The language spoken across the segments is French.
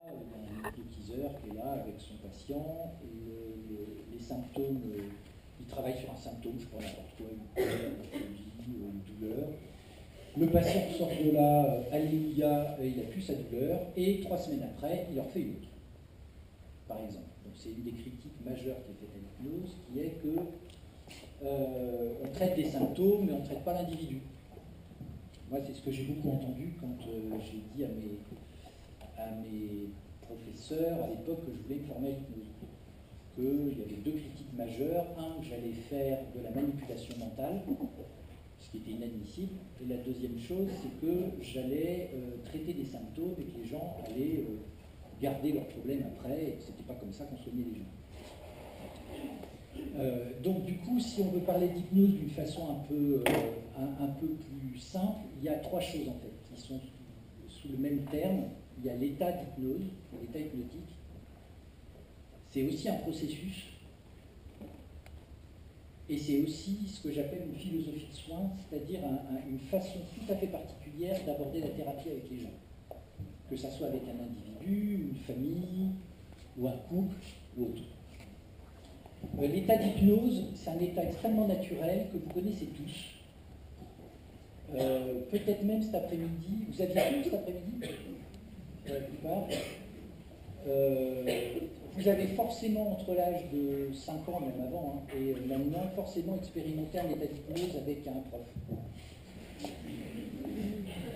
un hypnotiseur qui est là avec son patient, les symptômes, il travaille sur un symptôme, je sais pas n'importe quoi, une phobie, une douleur. Le patient sort de là, alléluia, il n'a plus sa douleur, et 3 semaines après, il en refait une autre, par exemple. Donc c'est une des critiques majeures qui est faite à l'hypnose, qui est que on traite des symptômes, mais on ne traite pas l'individu. Moi, c'est ce que j'ai beaucoup entendu quand j'ai dit à mes professeurs à l'époque que je voulais me former à l'hypnose. Qu'il y avait 2 critiques majeures. Un, que j'allais faire de la manipulation mentale, ce qui était inadmissible. Et la deuxième chose, c'est que j'allais traiter des symptômes et que les gens allaient garder leurs problèmes après, et que ce n'était pas comme ça qu'on soignait les gens. Donc du coup, si on veut parler d'hypnose d'une façon un peu plus simple, il y a 3 choses en fait qui sont sous le même terme. Il y a l'état d'hypnose, l'état hypnotique. C'est aussi un processus. Et c'est aussi ce que j'appelle une philosophie de soins, c'est-à-dire une façon tout à fait particulière d'aborder la thérapie avec les gens. Que ça soit avec un individu, une famille, ou un couple, ou autre. L'état d'hypnose, c'est un état extrêmement naturel que vous connaissez tous. Peut-être même cet après-midi. Vous aviez vu cet après-midi la plupart. Vous avez forcément, entre l'âge de 5 ans, même avant, et maintenant, forcément expérimenté un état d'hypnose avec un prof.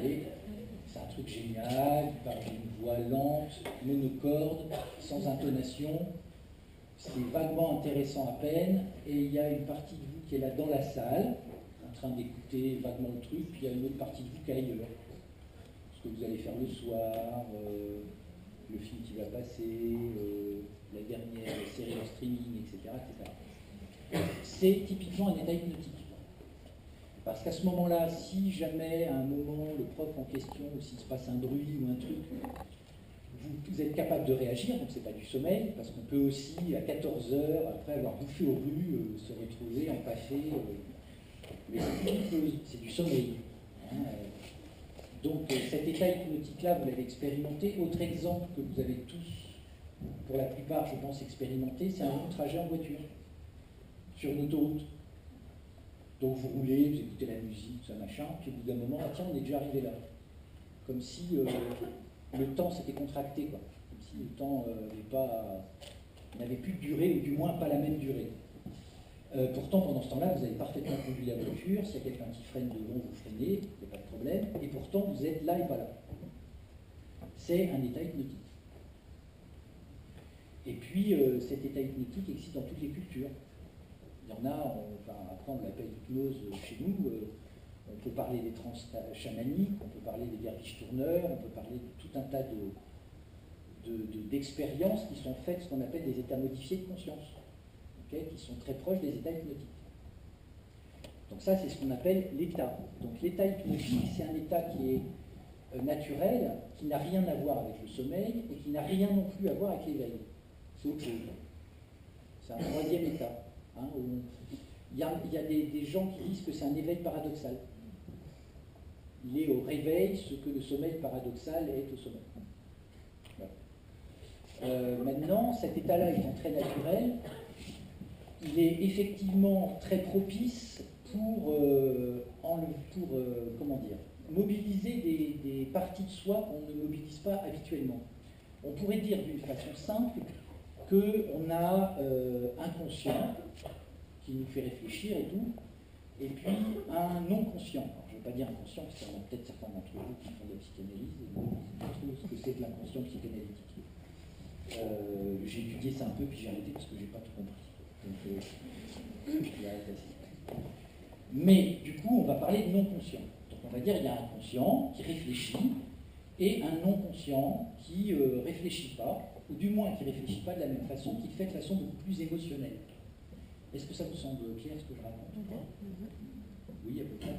Et c'est un truc génial, il parle d'une voix lente, monocorde, sans intonation. C'est vaguement intéressant à peine, et il y a une partie de vous qui est là dans la salle, en train d'écouter vaguement le truc, puis il y a une autre partie de vous qui est ailleurs. Ce que vous allez faire le soir, le film qui va passer, la dernière série en streaming, etc. etc. C'est typiquement un état hypnotique. Parce qu'à ce moment-là, si jamais à un moment le prof en question, ou s'il se passe un bruit ou un truc, vous êtes capable de réagir, donc c'est pas du sommeil, parce qu'on peut aussi, à 14 heures, après avoir bouffé au rue, se retrouver empaffé. Mais c'est du sommeil. Hein, donc cet état hypnotique-là, vous l'avez expérimenté. Autre exemple que vous avez tous, pour la plupart, je pense, expérimenté, c'est un long trajet en voiture, sur une autoroute. Donc vous roulez, vous écoutez la musique, tout ça, machin, puis au bout d'un moment, ah, tiens, on est déjà arrivé là. Comme si le temps s'était contracté, quoi. Comme si le temps n'avait plus de durée, ou du moins pas la même durée. Pourtant, pendant ce temps-là, vous avez parfaitement conduit la voiture. S'il y a quelqu'un qui freine devant, vous freinez, il n'y a pas de problème. Et pourtant, vous êtes là et pas là. C'est un état hypnotique. Et puis, cet état hypnotique existe dans toutes les cultures. Il y en a, après on l'appelle hypnose chez nous. On peut parler des trans chamaniques, on peut parler des derviches tourneurs, on peut parler de tout un tas d'expériences qui sont faites, ce qu'on appelle des états modifiés de conscience, qui sont très proches des états hypnotiques. Donc ça, c'est ce qu'on appelle l'état. Donc l'état hypnotique, c'est un état qui est naturel, qui n'a rien à voir avec le sommeil et qui n'a rien non plus à voir avec l'éveil. C'est autre chose. C'est un 3e état. Hein, il y a des gens qui disent que c'est un éveil paradoxal. Il est au réveil ce que le sommeil paradoxal est au sommeil. Voilà. Maintenant, cet état-là étant très naturel, il est effectivement très propice pour mobiliser des parties de soi qu'on ne mobilise pas habituellement. On pourrait dire d'une façon simple qu'on a un conscient qui nous fait réfléchir et tout, et puis un non-conscient. Alors, je ne vais pas dire inconscient, parce qu'il y en a peut-être certains d'entre vous qui font de la psychanalyse et qui trouvent ce que c'est que l'inconscient psychanalytique. J'ai étudié ça un peu, puis j'ai arrêté parce que je n'ai pas tout compris. Donc, mais du coup, on va parler de non-conscient. Donc on va dire qu'il y a un conscient qui réfléchit et un non-conscient qui ne réfléchit pas, ou du moins qui ne réfléchit pas de la même façon, qui le fait de façon beaucoup plus émotionnelle. Est-ce que ça vous semble clair ce que je raconte ou pas ? Oui, à peu près.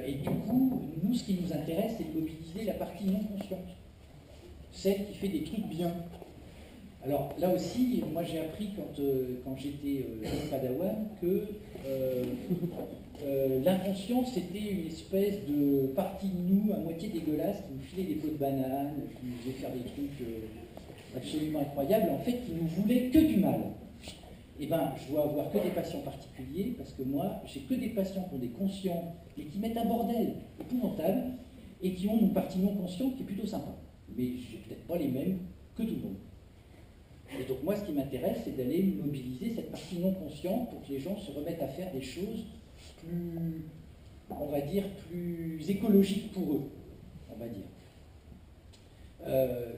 Et du coup, nous, ce qui nous intéresse, c'est de mobiliser la partie non consciente, celle qui fait des trucs bien. Alors là aussi, moi j'ai appris quand j'étais jeune padawan que l'inconscient c'était une espèce de partie de nous à moitié dégueulasse qui nous filait des pots de banane, qui nous faisait faire des trucs absolument incroyables, en fait qui nous voulait que du mal. Eh bien, je dois avoir que des patients particuliers, parce que moi, j'ai que des patients qui ont des conscients, mais qui mettent un bordel épouvantable, et qui ont une partie non consciente qui est plutôt sympa. Mais je n'ai peut-être pas les mêmes que tout le monde. Et donc moi, ce qui m'intéresse, c'est d'aller mobiliser cette partie non consciente pour que les gens se remettent à faire des choses plus, on va dire, plus écologiques pour eux, on va dire.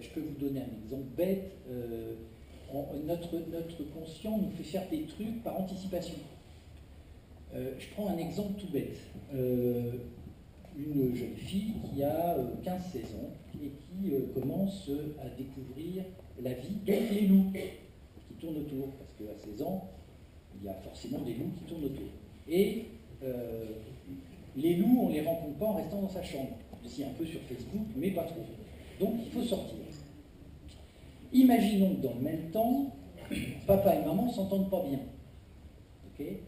Je peux vous donner un exemple bête. Notre conscient nous fait faire des trucs par anticipation. Je prends un exemple tout bête. Une jeune fille qui a 15-16 ans et qui commence à découvrir la vie avec les loups qui tournent autour, parce qu'à 16 ans, il y a forcément des loups qui tournent autour. Et les loups, on ne les rencontre pas en restant dans sa chambre. Si, un peu sur Facebook, mais pas trop. Donc il faut sortir. Imaginons que dans le même temps, papa et maman ne s'entendent pas bien. Okay,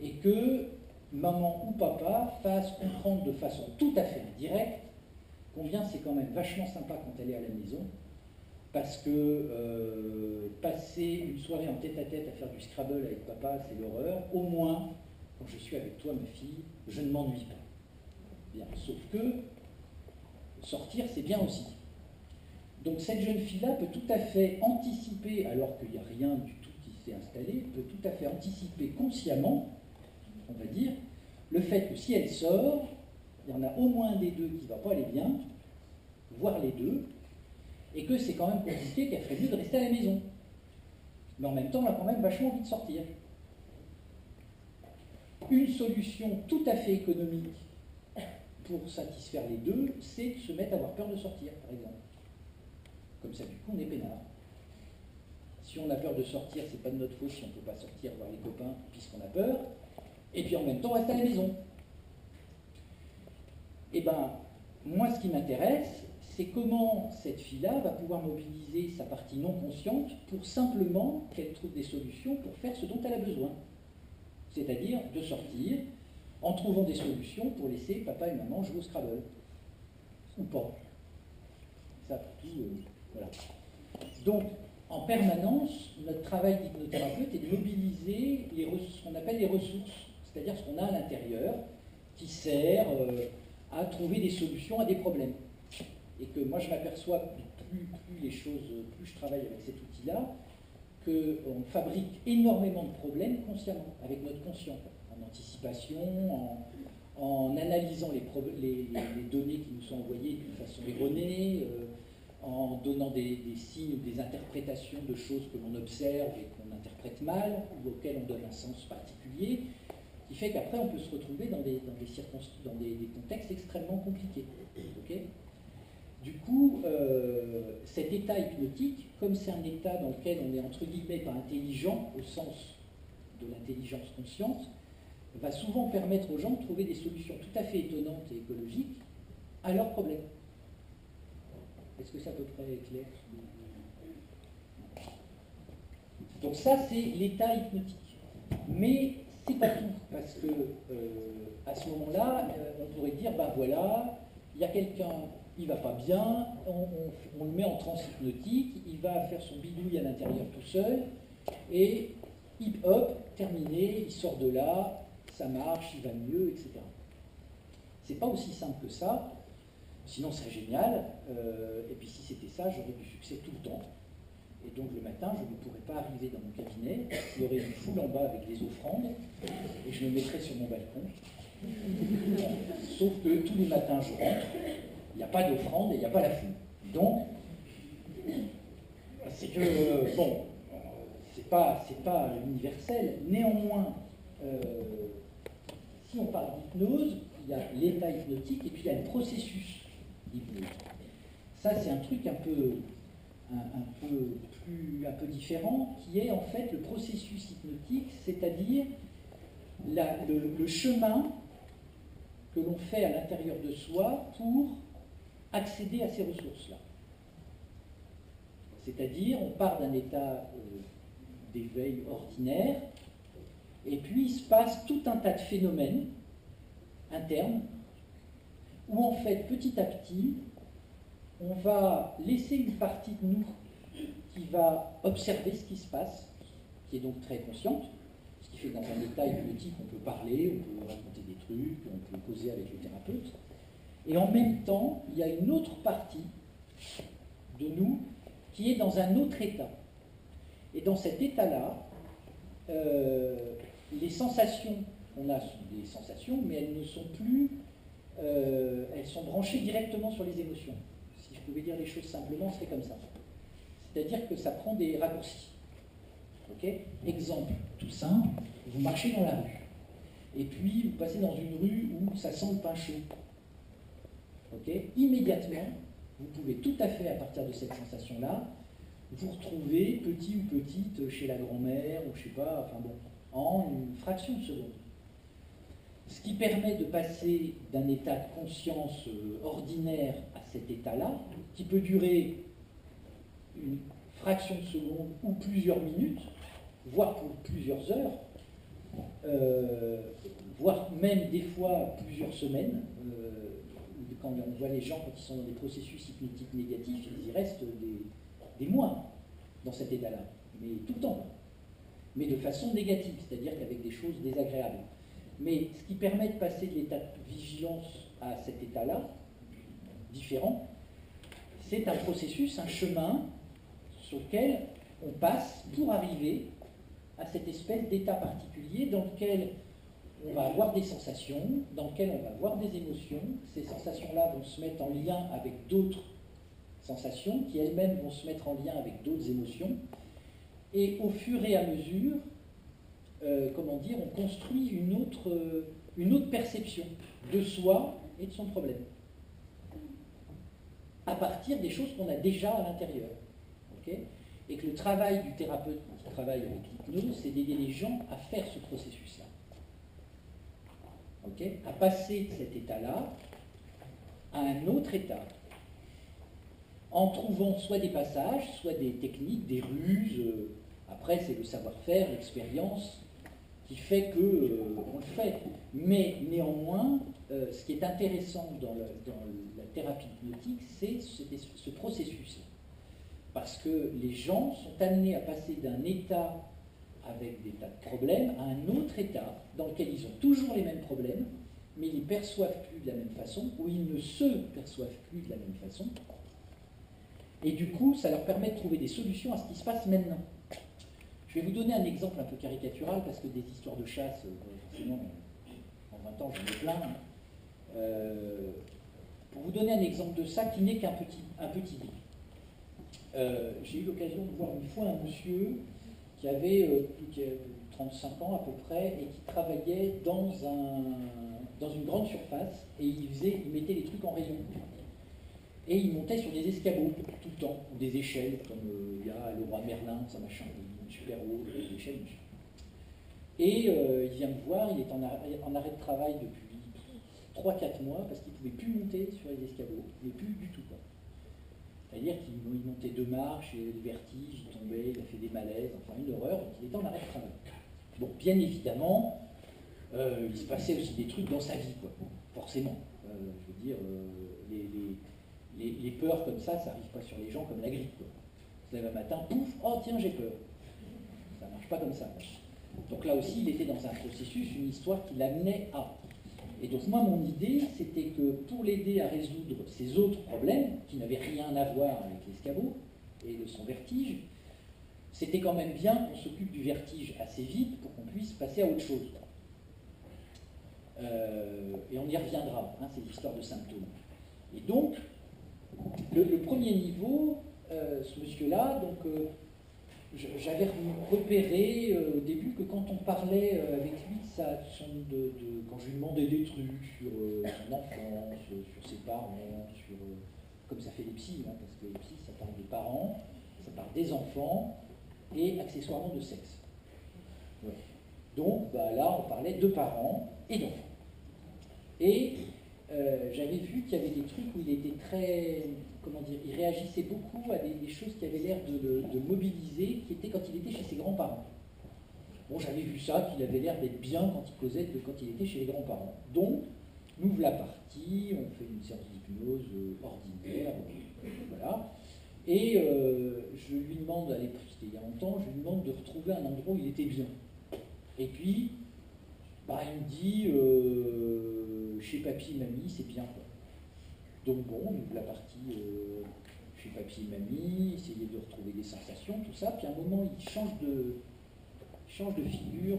et que maman ou papa fassent comprendre de façon tout à fait indirecte combien c'est quand même vachement sympa quand elle est à la maison, parce que passer une soirée en tête-à-tête à faire du Scrabble avec papa, c'est l'horreur. Au moins, quand je suis avec toi, ma fille, je ne m'ennuie pas. Bien, sauf que sortir, c'est bien aussi. Donc cette jeune fille-là peut tout à fait anticiper, alors qu'il n'y a rien du tout qui s'est installé, peut tout à fait anticiper consciemment, on va dire, le fait que si elle sort, il y en a au moins un des deux qui ne va pas aller bien, voire les deux, et que c'est quand même compliqué, qu'elle ferait mieux de rester à la maison. Mais en même temps, elle a quand même vachement envie de sortir. Une solution tout à fait économique pour satisfaire les deux, c'est de se mettre à avoir peur de sortir, par exemple. Comme ça, du coup, on est peinard. Si on a peur de sortir, c'est pas de notre faute si on ne peut pas sortir voir les copains puisqu'on a peur. Et puis en même temps, on reste à la maison. Eh bien, moi, ce qui m'intéresse, c'est comment cette fille-là va pouvoir mobiliser sa partie non consciente pour simplement qu'elle trouve des solutions pour faire ce dont elle a besoin. C'est-à-dire de sortir en trouvant des solutions pour laisser papa et maman jouer au Scrabble. Ou pas. Ça, pour tout, voilà. Donc, en permanence, notre travail d'hypnothérapeute est de mobiliser ce qu'on appelle les ressources, c'est-à-dire ce qu'on a à l'intérieur, qui sert à trouver des solutions à des problèmes. Et que moi, je m'aperçois, plus je travaille avec cet outil-là, qu'on fabrique énormément de problèmes consciemment, avec notre conscient, en anticipation, en analysant les données qui nous sont envoyées d'une façon erronée, en donnant des signes, des interprétations de choses que l'on observe et qu'on interprète mal, ou auxquelles on donne un sens particulier, qui fait qu'après on peut se retrouver dans des contextes extrêmement compliqués. Okay, du coup, cet état hypnotique, comme c'est un état dans lequel on est entre guillemets pas intelligent, au sens de l'intelligence consciente, va souvent permettre aux gens de trouver des solutions tout à fait étonnantes et écologiques à leurs problèmes. Est-ce que c'est à peu près clair? Donc ça, c'est l'état hypnotique. Mais c'est pas tout, parce que à ce moment-là, on pourrait dire, ben voilà, il y a quelqu'un, il va pas bien, on le met en transe hypnotique, il va faire son bidouille à l'intérieur tout seul, et hop, terminé, il sort de là, ça marche, il va mieux, etc. C'est pas aussi simple que ça. Sinon, c'est génial. Et puis, si c'était ça, j'aurais du succès tout le temps. Et donc, le matin, je ne pourrais pas arriver dans mon cabinet. Il y aurait une foule en bas avec des offrandes. Et je me mettrais sur mon balcon. Sauf que tous les matins, je rentre. Il n'y a pas d'offrande et il n'y a pas la foule. Donc, c'est que, bon, c'est pas universel. Néanmoins, si on parle d'hypnose, il y a l'état hypnotique et puis il y a le processus d'hypnose. Ça, c'est un truc un peu différent, qui est en fait le processus hypnotique, c'est-à-dire le chemin que l'on fait à l'intérieur de soi pour accéder à ces ressources-là. C'est-à-dire, on part d'un état d'éveil ordinaire, et puis il se passe tout un tas de phénomènes internes, où en fait, petit à petit, on va laisser une partie de nous qui va observer ce qui se passe, qui est donc très consciente, ce qui fait que dans un état hypnotique, on peut parler, on peut raconter des trucs, on peut causer avec le thérapeute. Et en même temps, il y a une autre partie de nous qui est dans un autre état. Et dans cet état-là, les sensations qu'on a sont des sensations, mais elles ne sont plus... elles sont branchées directement sur les émotions. Si je pouvais dire les choses simplement, c'est comme ça. C'est-à-dire que ça prend des raccourcis. Okay. Exemple tout simple, vous marchez dans la rue, et puis vous passez dans une rue où ça sent le pain chaud. Okay. Immédiatement, vous pouvez tout à fait, à partir de cette sensation-là, vous retrouver petit ou petite chez la grand-mère, ou je sais pas, enfin bon, en une fraction de seconde. Ce qui permet de passer d'un état de conscience ordinaire à cet état-là, qui peut durer une fraction de seconde ou plusieurs minutes, voire pour plusieurs heures, voire même des fois plusieurs semaines. Quand on voit les gens, quand ils sont dans des processus hypnotiques négatifs, ils y restent des mois dans cet état-là, mais tout le temps, mais de façon négative, c'est-à-dire qu'avec des choses désagréables. Mais ce qui permet de passer de l'état de vigilance à cet état-là, différent, c'est un processus, un chemin sur lequel on passe pour arriver à cette espèce d'état particulier dans lequel on va avoir des sensations, dans lequel on va avoir des émotions. Ces sensations-là vont se mettre en lien avec d'autres sensations qui elles-mêmes vont se mettre en lien avec d'autres émotions. Et au fur et à mesure, on construit une autre perception de soi et de son problème, à partir des choses qu'on a déjà à l'intérieur. Okay. Et que le travail du thérapeute qui travaille avec l'hypnose, c'est d'aider les gens à faire ce processus-là. Okay. À passer de cet état-là à un autre état, en trouvant soit des passages, soit des techniques, des ruses. Après, c'est le savoir-faire, l'expérience qui fait qu'on le fait. Mais néanmoins, ce qui est intéressant dans la thérapie hypnotique, c'est ce processus-là. Parce que les gens sont amenés à passer d'un état avec des tas de problèmes à un autre état dans lequel ils ont toujours les mêmes problèmes, mais ils ne les perçoivent plus de la même façon, ou ils ne se perçoivent plus de la même façon. Et du coup, ça leur permet de trouver des solutions à ce qui se passe maintenant. Je vais vous donner un exemple un peu caricatural, parce que des histoires de chasse, forcément, en 20 ans, j'en ai plein. Pour vous donner un exemple de ça, qui n'est qu'un petit livre. J'ai eu l'occasion de voir une fois un monsieur qui avait 35 ans à peu près, et qui travaillait dans une grande surface, et il mettait les trucs en rayon. Et il montait sur des escabeaux tout le temps, ou des échelles, comme il y a le roi Merlin, ça machin, super haut, des échelles. Et il vient me voir, il est en arrêt de travail depuis 3-4 mois, parce qu'il ne pouvait plus monter sur les escabeaux, mais plus du tout. C'est-à-dire qu'il montait 2 marches, il avait des vertiges, il tombait, il a fait des malaises, enfin une horreur, donc il était en arrêt de travail. Bon, bien évidemment, il se passait aussi des trucs dans sa vie, quoi, forcément. Je veux dire, les peurs comme ça n'arrive pas sur les gens comme la grippe. Quoi. On se lève un matin, pouf, oh tiens, j'ai peur. Ça ne marche pas comme ça. Donc là aussi, il était dans un processus, une histoire qui l'amenait à. Et donc moi, mon idée, c'était que pour l'aider à résoudre ces autres problèmes, qui n'avaient rien à voir avec l'escabeau et de son vertige, c'était quand même bien qu'on s'occupe du vertige assez vite pour qu'on puisse passer à autre chose. Et on y reviendra, hein, c'est l'histoire de symptômes. Et donc, le premier niveau, ce monsieur-là, donc j'avais repéré au début que quand on parlait avec lui, quand je lui demandais des trucs sur son enfance, sur ses parents, comme ça fait les psys, hein, parce que les psys, ça parle des parents, ça parle des enfants et accessoirement de sexe. Ouais. Donc là, on parlait de parents et d'enfants. Et j'avais vu qu'il y avait des trucs où il était très, comment dire, il réagissait beaucoup à des choses qui avaient l'air de le mobiliser, qui étaient quand il était chez ses grands-parents. Bon, j'avais vu ça, qu'il avait l'air d'être bien quand il causait que quand il était chez les grands-parents. Donc, nous voilà partis, on fait une séance d'hypnose ordinaire, voilà. Et je lui demande, à l'époque, c'était il y a longtemps, je lui demande de retrouver un endroit où il était bien. Et puis, bah, il me dit, chez papy et mamie, c'est bien, quoi. Donc bon, nous voilà partis chez papy et mamie, essayer de retrouver des sensations, tout ça. Puis à un moment, il change de figure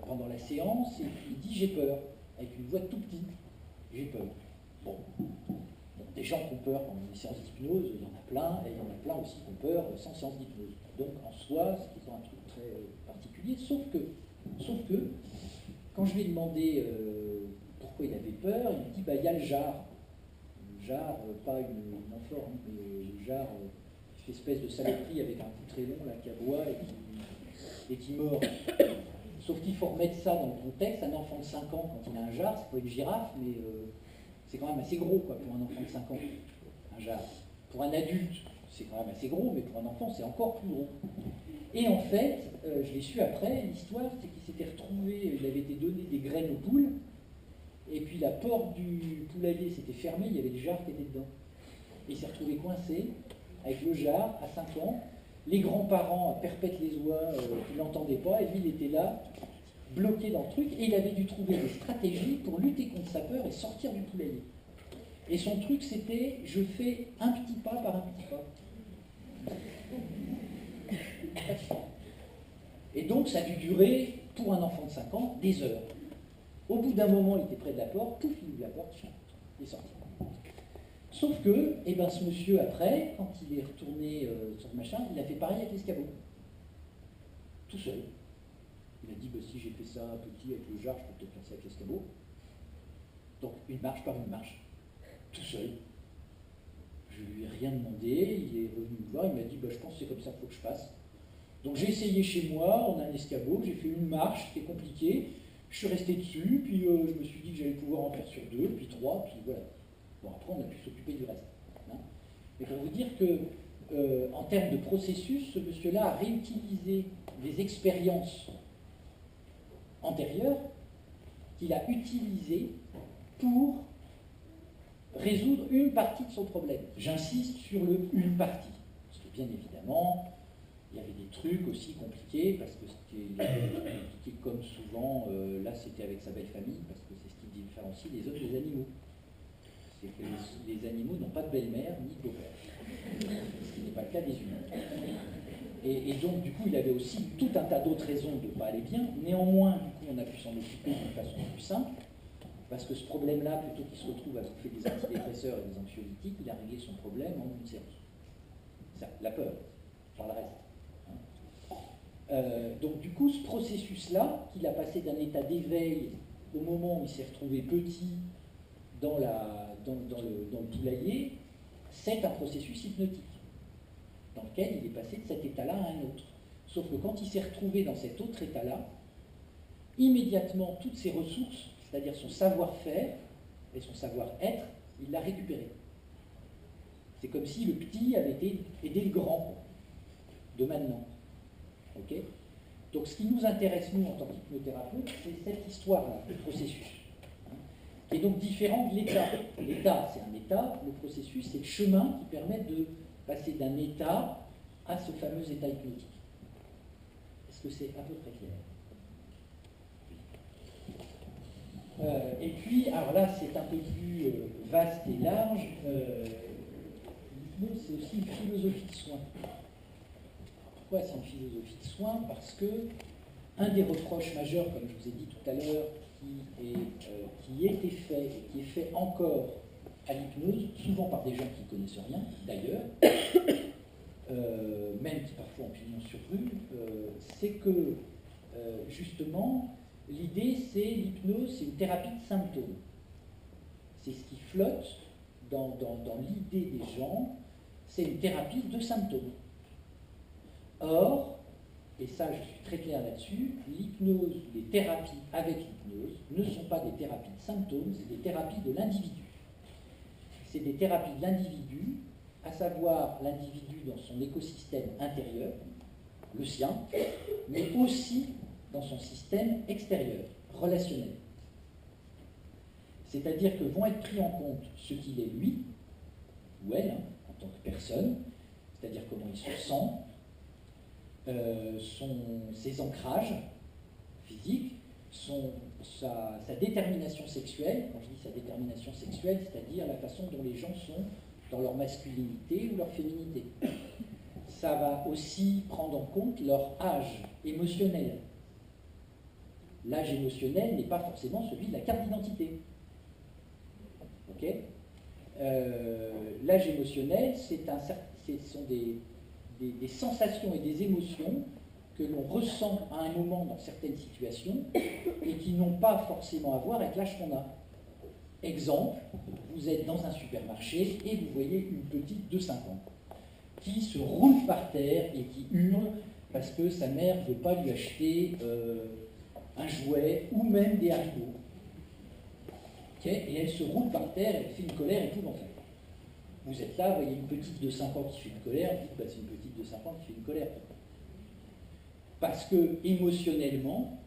pendant la séance, et puis il dit j'ai peur, avec une voix tout petite, j'ai peur. Bon, des gens qui ont peur pendant une séance d'hypnose, il y en a plein, et il y en a plein aussi qui ont peur sans séance d'hypnose. Donc en soi, c'est pas un truc très particulier, sauf que, quand je lui ai demandé pourquoi il avait peur, il me dit bah il y a le jar. Le jar, pas une amphore, mais le jar, cette espèce de saloperie avec un bout très long là, qui aboie et qui mord. Sauf qu'il faut remettre ça dans le contexte. Un enfant de 5 ans, quand il a un jar, c'est pas une girafe, mais c'est quand même assez gros quoi, pour un enfant de 5 ans, un jar. Pour un adulte, c'est quand même assez gros, mais pour un enfant, c'est encore plus gros. Et en fait, je l'ai su après, l'histoire, c'est qu'il s'était retrouvé, il avait été donné des graines aux poules, et puis la porte du poulailler s'était fermée, il y avait le jar qui était dedans. Et il s'est retrouvé coincé avec le jar à 5 ans. Les grands-parents à Perpète-les-Oies qui n'entendaient pas, et lui il était là, bloqué dans le truc, et il avait dû trouver des stratégies pour lutter contre sa peur et sortir du poulailler. Et son truc c'était, je fais un petit pas par un petit pas. Et donc ça a dû durer, pour un enfant de 5 ans, des heures. Au bout d'un moment, il était près de la porte, pouf, il ouvre la porte, il est sorti. Sauf que, eh ben, ce monsieur, après, quand il est retourné sur le machin, il a fait pareil avec l'escabeau. Tout seul. Il a dit, bah, si j'ai fait ça petit avec le jar, je peux peut-être faire ça avec l'escabeau. Donc, une marche par une marche. Tout seul. Je lui ai rien demandé, il est revenu me voir, il m'a dit, bah, je pense que c'est comme ça qu'il faut que je fasse. Donc j'ai essayé chez moi, on a un escabeau, j'ai fait une marche, c'était compliqué, je suis resté dessus, puis je me suis dit que j'allais pouvoir en faire sur 2, puis 3, puis voilà. Bon, après on a pu s'occuper du reste. Hein. Mais pour vous dire que, en termes de processus, ce monsieur-là a réutilisé des expériences antérieures qu'il a utilisées pour résoudre une partie de son problème. J'insiste sur le une partie, parce que bien évidemment, il y avait des trucs aussi compliqués, parce que c'était compliqué comme souvent, là c'était avec sa belle famille, parce que c'est ce qui différencie les autres des animaux. C'est que les animaux n'ont pas de belle-mère ni de beau-père, ce qui n'est pas le cas des humains. Et donc du coup il avait aussi tout un tas d'autres raisons de ne pas aller bien, néanmoins du coup on a pu s'en occuper d'une façon plus simple, parce que ce problème-là, plutôt qu'il se retrouve à bouffer des antidépresseurs et des anxiolytiques, il a réglé son problème en une séance. Ça, la peur, par le reste. Donc du coup, ce processus-là, qu'il a passé d'un état d'éveil au moment où il s'est retrouvé petit dans le poulailler, c'est un processus hypnotique, dans lequel il est passé de cet état-là à un autre. Sauf que quand il s'est retrouvé dans cet autre état-là, immédiatement, toutes ses ressources, c'est-à-dire son savoir-faire et son savoir-être, il l'a récupéré. C'est comme si le petit avait aidé le grand de maintenant. Okay. Donc ce qui nous intéresse, nous, en tant qu'hypnothérapeute, c'est cette histoire-là, le processus, qui est donc différent de l'état. L'état, c'est un état, le processus, c'est le chemin qui permet de passer d'un état à ce fameux état hypnotique. Est-ce que c'est à peu près clair? Et puis, alors là, c'est un peu plus vaste et large. L'hypnose, c'est aussi une philosophie de soins. Pourquoi c'est une philosophie de soins? Parce que un des reproches majeurs, comme je vous ai dit tout à l'heure, qui était fait et qui est fait encore à l'hypnose, souvent par des gens qui ne connaissent rien, d'ailleurs, même qui parfois ont pignon sur rue, c'est que, justement, l'idée, c'est l'hypnose, c'est une thérapie de symptômes. C'est ce qui flotte dans l'idée des gens, c'est une thérapie de symptômes. Or, et ça je suis très clair là-dessus, l'hypnose, les thérapies avec l'hypnose ne sont pas des thérapies de symptômes, c'est des thérapies de l'individu. c'est des thérapies de l'individu, à savoir l'individu dans son écosystème intérieur, le sien, mais aussi dans son système extérieur, relationnel. C'est-à-dire que vont être pris en compte ce qu'il est lui, ou elle, hein, en tant que personne, c'est-à-dire comment il se sent, ses ancrages physiques, sa détermination sexuelle. Quand je dis sa détermination sexuelle, c'est-à-dire la façon dont les gens sont dans leur masculinité ou leur féminité. Ça va aussi prendre en compte leur âge émotionnel. L'âge émotionnel n'est pas forcément celui de la carte d'identité. Ok ? L'âge émotionnel, ce sont des sensations et des émotions que l'on ressent à un moment dans certaines situations et qui n'ont pas forcément à voir avec l'âge qu'on a. Exemple, vous êtes dans un supermarché et vous voyez une petite de 5 ans qui se roule par terre et qui hurle parce que sa mère ne veut pas lui acheter un jouet ou même des haricots. Okay, et elle se roule par terre, elle fait une colère épouvantable. Vous êtes là, vous voyez une petite de 5 ans qui fait une colère, vous dites, bah, c'est une petite de 5 ans qui fait une colère. Parce que, émotionnellement,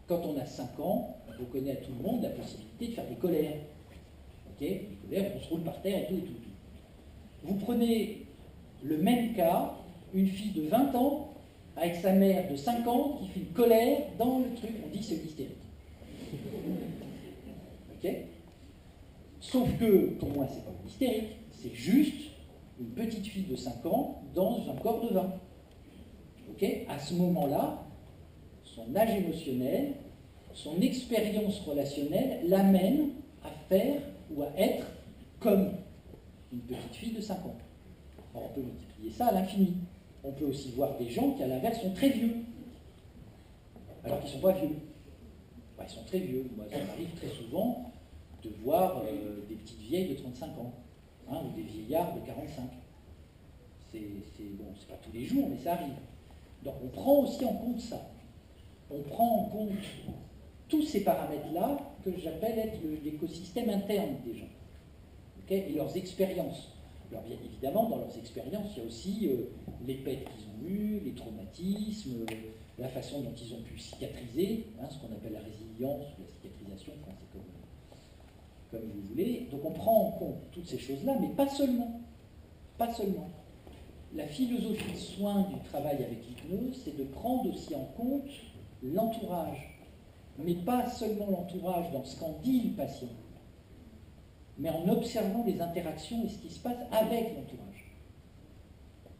quand on a 5 ans, on reconnaît à tout le monde la possibilité de faire des colères. Okay, des colères, on se roule par terre et tout, et tout, tout. Vous prenez le même cas, une fille de 20 ans, avec sa mère de 5 ans, qui fait une colère dans le truc, on dit c'est l'hystérique. Ok ? Sauf que, pour moi, c'est pas hystérique, c'est juste une petite fille de 5 ans dans un corps de 20. Okay, à ce moment-là, son âge émotionnel, son expérience relationnelle l'amène à faire ou à être comme une petite fille de 5 ans. Alors, on peut multiplier ça à l'infini. On peut aussi voir des gens qui, à l'inverse, sont très vieux, alors qu'ils ne sont pas vieux. Enfin, ils sont très vieux. Moi, ça m'arrive très souvent de voir des petites vieilles de 35 ans, hein, ou des vieillards de 45. Bon, c'est pas tous les jours, mais ça arrive. Donc on prend aussi en compte ça. On prend en compte tous ces paramètres-là que j'appelle être l'écosystème interne des gens. Okay, et leurs expériences. Alors bien évidemment, dans leurs expériences, il y a aussi les pets qu'ils ont eues, les traumatismes, la façon dont ils ont pu cicatriser, hein, ce qu'on appelle la résilience ou la cicatrisation, enfin, c'est comme vous voulez. Donc on prend en compte toutes ces choses-là, mais pas seulement. Pas seulement. La philosophie de soin du travail avec l'hypnose, c'est de prendre aussi en compte l'entourage. Mais pas seulement l'entourage dans ce qu'en dit le patient, mais en observant les interactions et ce qui se passe avec l'entourage.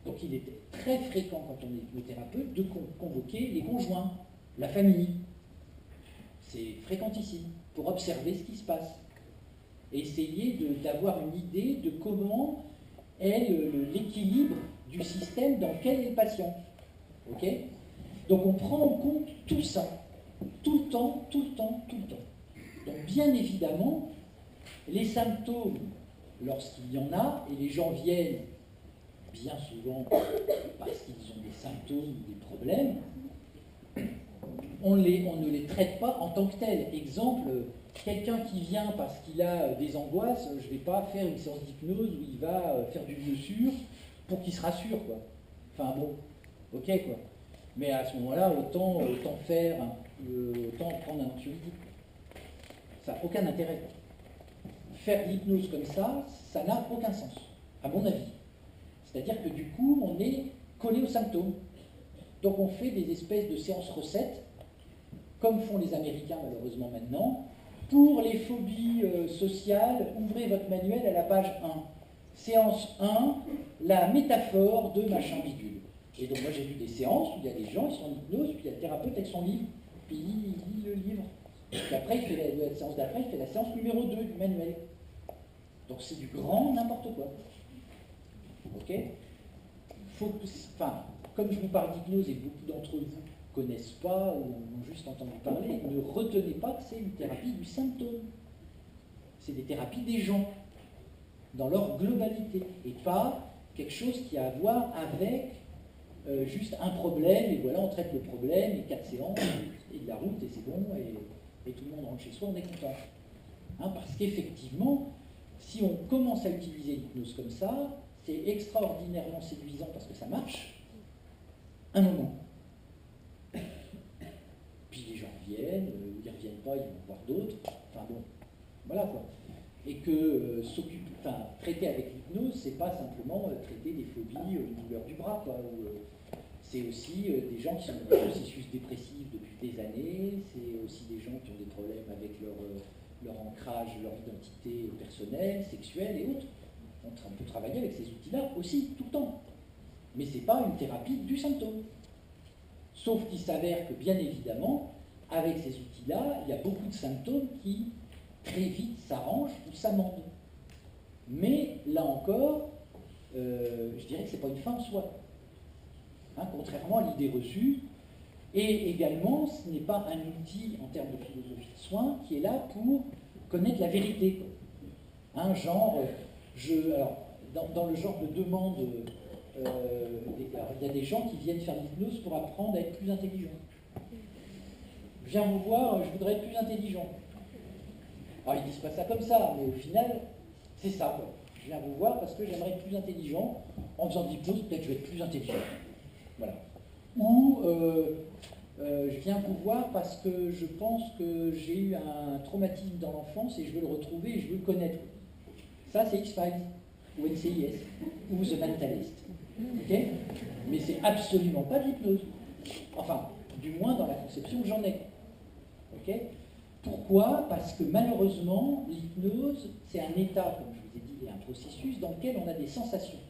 Donc il est très fréquent quand on est hypnothérapeute de convoquer les conjoints, la famille. C'est fréquentissime pour observer ce qui se passe et essayer d'avoir une idée de comment est l'équilibre du système dans lequel est le patient. Okay ? Donc on prend en compte tout ça, tout le temps, tout le temps, tout le temps. Donc bien évidemment, les symptômes, lorsqu'il y en a, et les gens viennent bien souvent parce qu'ils ont des symptômes, des problèmes, on ne les traite pas en tant que tels. Exemple, quelqu'un qui vient parce qu'il a des angoisses, je ne vais pas faire une séance d'hypnose où il va faire du lieu sûr pour qu'il se rassure, quoi. Enfin bon, ok, quoi. Mais à ce moment-là, autant prendre un anxiolytique. Ça n'a aucun intérêt, quoi. Faire de l'hypnose comme ça n'a aucun sens, à mon avis. C'est-à-dire que du coup, on est collé aux symptômes. Donc on fait des espèces de séances recettes, comme font les Américains malheureusement maintenant. Pour les phobies sociales, ouvrez votre manuel à la page 1. Séance 1, la métaphore de machin bidule. Et donc moi j'ai vu des séances où il y a des gens, ils sont en hypnose, puis il y a le thérapeute avec son livre, puis il lit le livre. Puis après, il fait la séance d'après, il fait la séance numéro 2 du manuel. Donc c'est du grand n'importe quoi. Ok ? Comme je vous parle d'hypnose et beaucoup d'entre vous ne connaissent pas ou ont juste entendu parler, ne retenez pas que c'est une thérapie du symptôme. C'est des thérapies des gens, dans leur globalité, et pas quelque chose qui a à voir avec juste un problème, et voilà, on traite le problème, et 4 séances, et de la route, et c'est bon, et tout le monde rentre chez soi, on est content. Hein, parce qu'effectivement, Si on commence à utiliser l'hypnose comme ça, c'est extraordinairement séduisant parce que ça marche, un moment. Puis les gens viennent, ou ils ne reviennent pas, ils vont voir d'autres, enfin bon, voilà quoi. Et que traiter avec l'hypnose, c'est pas simplement traiter des phobies, une douleur du bras, quoi. C'est aussi des gens qui sont dans des processus dépressifs depuis des années, c'est aussi des gens qui ont des problèmes avec leur ancrage, leur identité personnelle, sexuelle et autres. On peut travailler avec ces outils-là aussi, tout le temps. Mais ce n'est pas une thérapie du symptôme. Sauf qu'il s'avère que, bien évidemment, avec ces outils-là, il y a beaucoup de symptômes qui, très vite, s'arrangent ou s'amendent. Mais, là encore, je dirais que ce n'est pas une fin en soi. Hein, contrairement à l'idée reçue. Et également, ce n'est pas un outil, en termes de philosophie de soins, qui est là pour connaître la vérité. Un genre, alors, dans le genre de demande, il y a des gens qui viennent faire l'hypnose pour apprendre à être plus intelligent. Je viens vous voir, je voudrais être plus intelligent. Alors ils disent pas ça comme ça, mais au final, c'est ça. Quoi. Je viens vous voir parce que j'aimerais être plus intelligent. En faisant de l'hypnose, peut-être que je vais être plus intelligent. Voilà. Ou je viens vous voir parce que je pense que j'ai eu un traumatisme dans l'enfance et je veux le retrouver et je veux le connaître. Ça, c'est X-Files, ou NCIS, ou The Mentalist. Okay, mais c'est absolument pas de l'hypnose. Enfin, du moins dans la conception que j'en ai. Okay. Pourquoi? Parce que malheureusement, l'hypnose, c'est un état, comme je vous ai dit, et un processus dans lequel on a des sensations.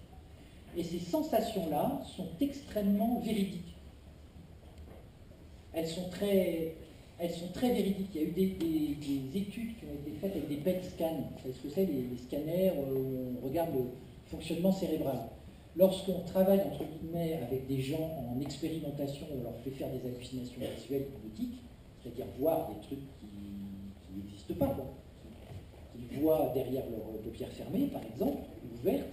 Et ces sensations-là sont extrêmement véridiques. Elles sont très véridiques. Il y a eu des études qui ont été faites avec des PET scans. Vous savez ce que c'est, les scanners où on regarde le fonctionnement cérébral. Lorsqu'on travaille, entre guillemets, avec des gens en expérimentation, on leur fait faire des hallucinations visuelles hypnotiques, c'est-à-dire voir des trucs qui n'existent pas, quoi. Ils voient derrière leurs paupières fermées, par exemple, ou ouvertes,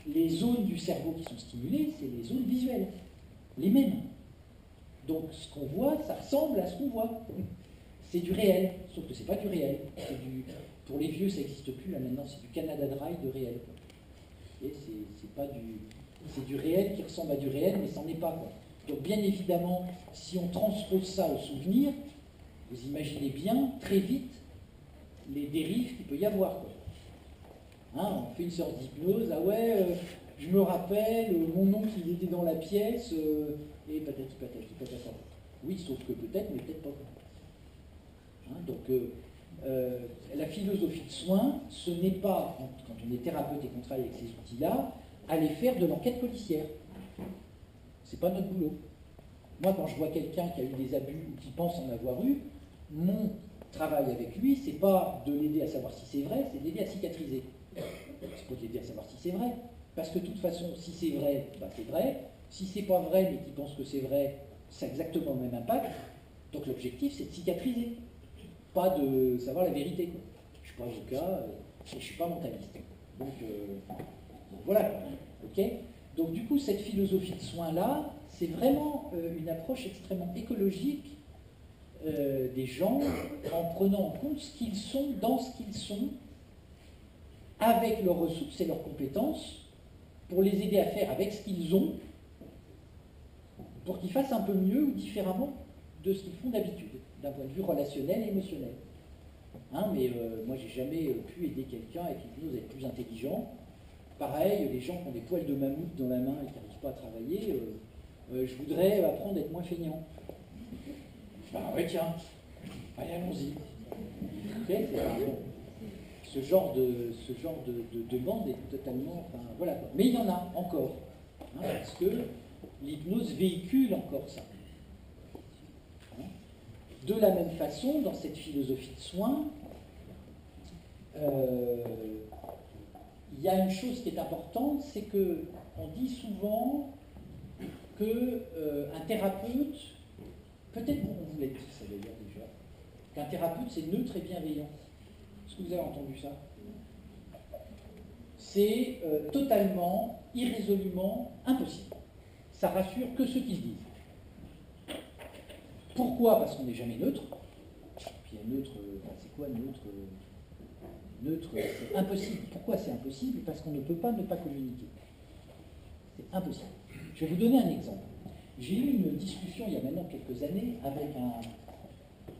les zones du cerveau qui sont stimulées, c'est les zones visuelles, les mêmes. Donc ce qu'on voit, ça ressemble à ce qu'on voit. C'est du réel, sauf que c'est pas du réel. Pour les vieux, ça n'existe plus, là maintenant, c'est du Canada Dry de réel. Et c'est du réel qui ressemble à du réel, mais ça n'en est pas. Quoi. Donc bien évidemment, si on transpose ça au souvenir, vous imaginez bien très vite les dérives qu'il peut y avoir. Quoi. Hein, on fait une sorte d'hypnose, ah ouais, je me rappelle, mon oncle il était dans la pièce, et patati patati patata. Oui, sauf que peut-être, mais peut-être pas. Hein, donc la philosophie de soins, ce n'est pas, quand on est thérapeute et qu'on travaille avec ces outils-là, aller faire de l'enquête policière. C'est pas notre boulot. Moi, quand je vois quelqu'un qui a eu des abus ou qui pense en avoir eu, mon travail avec lui, c'est pas de l'aider à savoir si c'est vrai, c'est de l'aider à cicatriser. C'est pas de l'aider à savoir si c'est vrai. Parce que de toute façon, si c'est vrai, bah c'est vrai. Si c'est pas vrai, mais qu'il pense que c'est vrai, ça a exactement le même impact. Donc l'objectif, c'est de cicatriser. Pas de savoir la vérité. Quoi. Je suis pas avocat et je suis pas mentaliste. Donc voilà. Ok. Donc du coup, cette philosophie de soins-là, c'est vraiment une approche extrêmement écologique des gens en prenant en compte ce qu'ils sont dans ce qu'ils sont, avec leurs ressources et leurs compétences, pour les aider à faire avec ce qu'ils ont, pour qu'ils fassent un peu mieux ou différemment de ce qu'ils font d'habitude, d'un point de vue relationnel et émotionnel. Hein, mais moi, j'ai jamais pu aider quelqu'un avec l'hypnose à être plus intelligent. Pareil, les gens qui ont des poils de mammouth dans la main et qui n'arrivent pas à travailler, je voudrais apprendre à être moins feignant. Ben ouais, tiens, allez, allons-y. Okay, ce genre de demande est totalement... Enfin, voilà. Mais il y en a encore, hein, parce que l'hypnose véhicule encore ça. Hein. De la même façon, dans cette philosophie de soins, il y a une chose qui est importante, c'est qu'on dit souvent qu'un thérapeute, peut-être qu'on vous l'a dit ça d'ailleurs déjà, qu'un thérapeute c'est neutre et bienveillant. Est-ce que vous avez entendu ça? C'est totalement, irrésolument impossible. Ça rassure que ceux qui le disent. Pourquoi? Parce qu'on n'est jamais neutre. Puis neutre, c'est quoi neutre? neutre, c'est impossible. Pourquoi c'est impossible? Parce qu'on ne peut pas ne pas communiquer. C'est impossible. Je vais vous donner un exemple. J'ai eu une discussion il y a maintenant quelques années avec